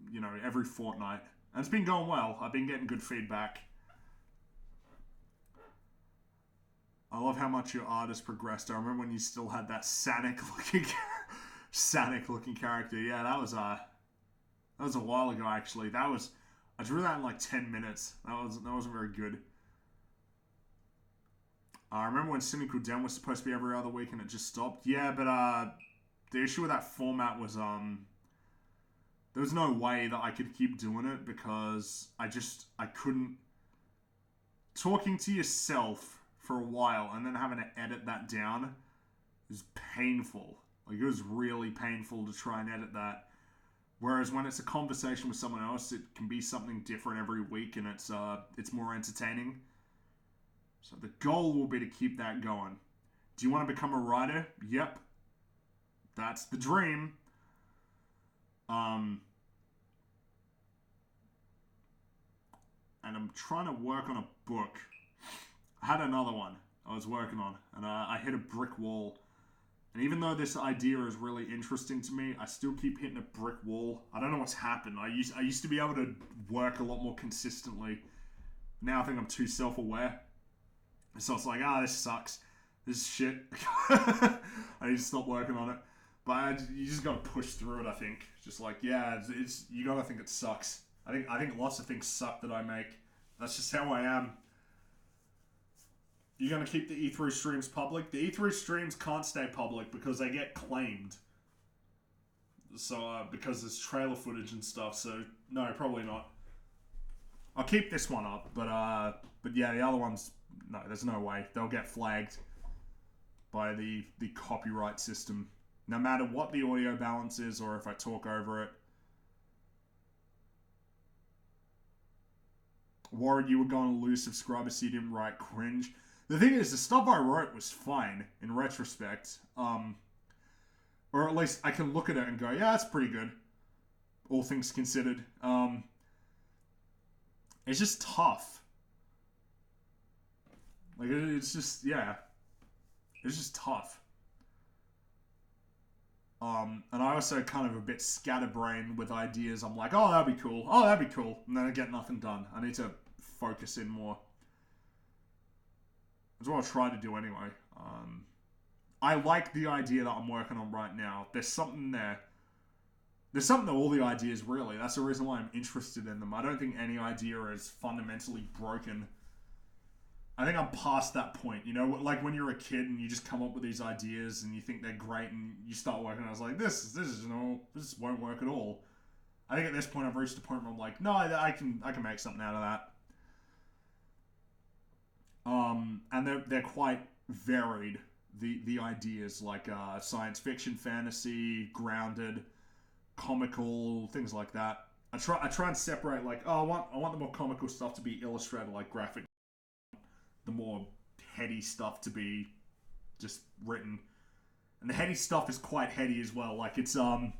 you know, every fortnight. And it's been going well. I've been getting good feedback. I love how much your art has progressed. I remember when you still had that Sanic-looking character. Yeah, that was a while ago, actually. I drew that in like 10 minutes. That wasn't very good. I remember when Cynical Den was supposed to be every other week and it just stopped. Yeah, but the issue with that format was there was no way that I could keep doing it because I couldn't. Talking to yourself for a while and then having to edit that down is painful. Like, it was really painful to try and edit that. Whereas when it's a conversation with someone else, it can be something different every week, and it's more entertaining. So the goal will be to keep that going. Do you want to become a writer? Yep. That's the dream. And I'm trying to work on a book. I had another one I was working on, and I hit a brick wall. And even though this idea is really interesting to me, I still keep hitting a brick wall. I don't know what's happened. I used to be able to work a lot more consistently. Now I think I'm too self-aware. So it's like, this sucks. This is shit. I need to stop working on it. But you just gotta push through it, I think. Just like, yeah, you gotta think it sucks. I think lots of things suck that I make. That's just how I am. You're going to keep the E3 streams public? The E3 streams can't stay public because they get claimed. So, because there's trailer footage and stuff, so no, probably not. I'll keep this one up, but yeah, the other ones, no, there's no way. They'll get flagged by the copyright system. No matter what the audio balance is or if I talk over it. Worried you were going to lose subscribers so you didn't write cringe. The thing is, the stuff I wrote was fine, in retrospect. Or at least I can look at it and go, yeah, that's pretty good. All things considered. It's just tough. Like, it's just, yeah. It's just tough. And I also kind of a bit scatterbrained with ideas. I'm like, oh, that'd be cool. Oh, that'd be cool. And then I get nothing done. I need to focus in more. That's what I'll try to do anyway. I like the idea that I'm working on right now. There's something there. There's something to all the ideas, really. That's the reason why I'm interested in them. I don't think any idea is fundamentally broken. I think I'm past that point. You know, like when you're a kid and you just come up with these ideas and you think they're great and you start working. I was like, this won't work at all. I think at this point I've reached a point where I'm like, no, I can make something out of that. And they're quite varied. The ideas, like science fiction, fantasy, grounded, comical, things like that. I try and separate, like, I want the more comical stuff to be illustrated, like graphic. The more heady stuff to be just written. And the heady stuff is quite heady as well. Like, it's I'm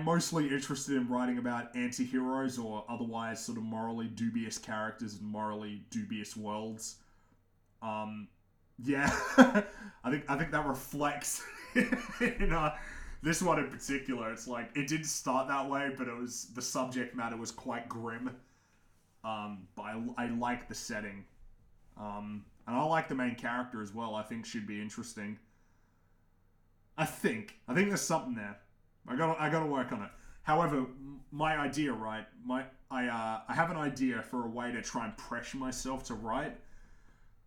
mostly interested in writing about anti-heroes or otherwise sort of morally dubious characters and morally dubious worlds. Yeah, I think that reflects in this one in particular. It's like, it didn't start that way, but the subject matter was quite grim. But I like the setting. And I like the main character as well. I think she'd be interesting. I think there's something there. I gotta work on it. However, my idea, right? I have an idea for a way to try and pressure myself to write.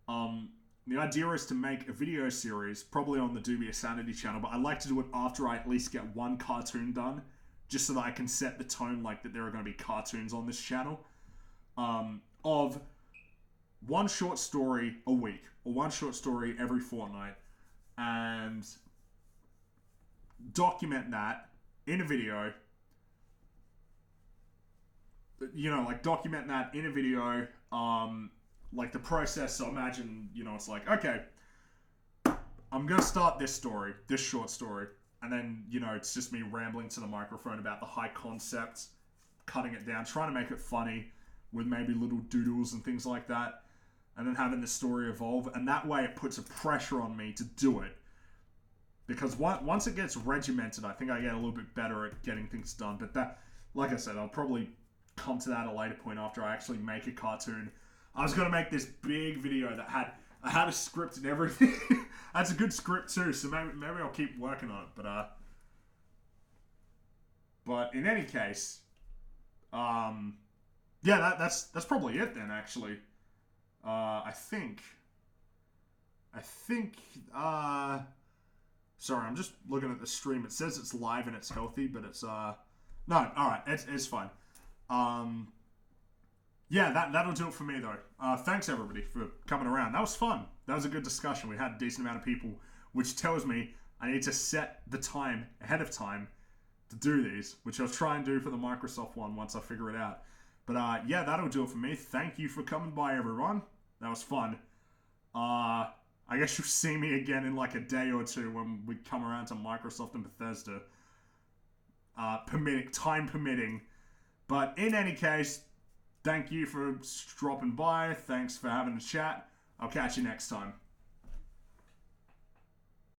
The idea is to make a video series, probably on the Dubious Sanity channel, but I'd like to do it after I at least get one cartoon done, just so that I can set the tone like that there are going to be cartoons on this channel, of one short story a week, or one short story every fortnight, and document that in a video. Like document that in a video, like the process. So imagine, it's like, okay, I'm gonna start this story, this short story, and then, it's just me rambling to the microphone about the high concepts, cutting it down, trying to make it funny with maybe little doodles and things like that, and then having the story evolve, and that way it puts a pressure on me to do it. Because once it gets regimented, I think I get a little bit better at getting things done. But that, like I said, I'll probably come to that at a later point after I actually make a cartoon. I was going to make this big video that I had a script and everything. That's a good script too, so maybe I'll keep working on it. But in any case, yeah, that's probably it then. Actually, I think. Sorry, I'm just looking at the stream. It says it's live and it's healthy, but it's no. All right, it's fine. Yeah, that'll do it for me though. Thanks everybody for coming around. That was fun. That was a good discussion. We had a decent amount of people, which tells me I need to set the time ahead of time to do these, which I'll try and do for the Microsoft one once I figure it out. But yeah, that'll do it for me. Thank you for coming by, everyone. That was fun. I guess you'll see me again in like a day or two when we come around to Microsoft and Bethesda. Time permitting. But in any case, thank you for dropping by. Thanks for having a chat. I'll catch you next time.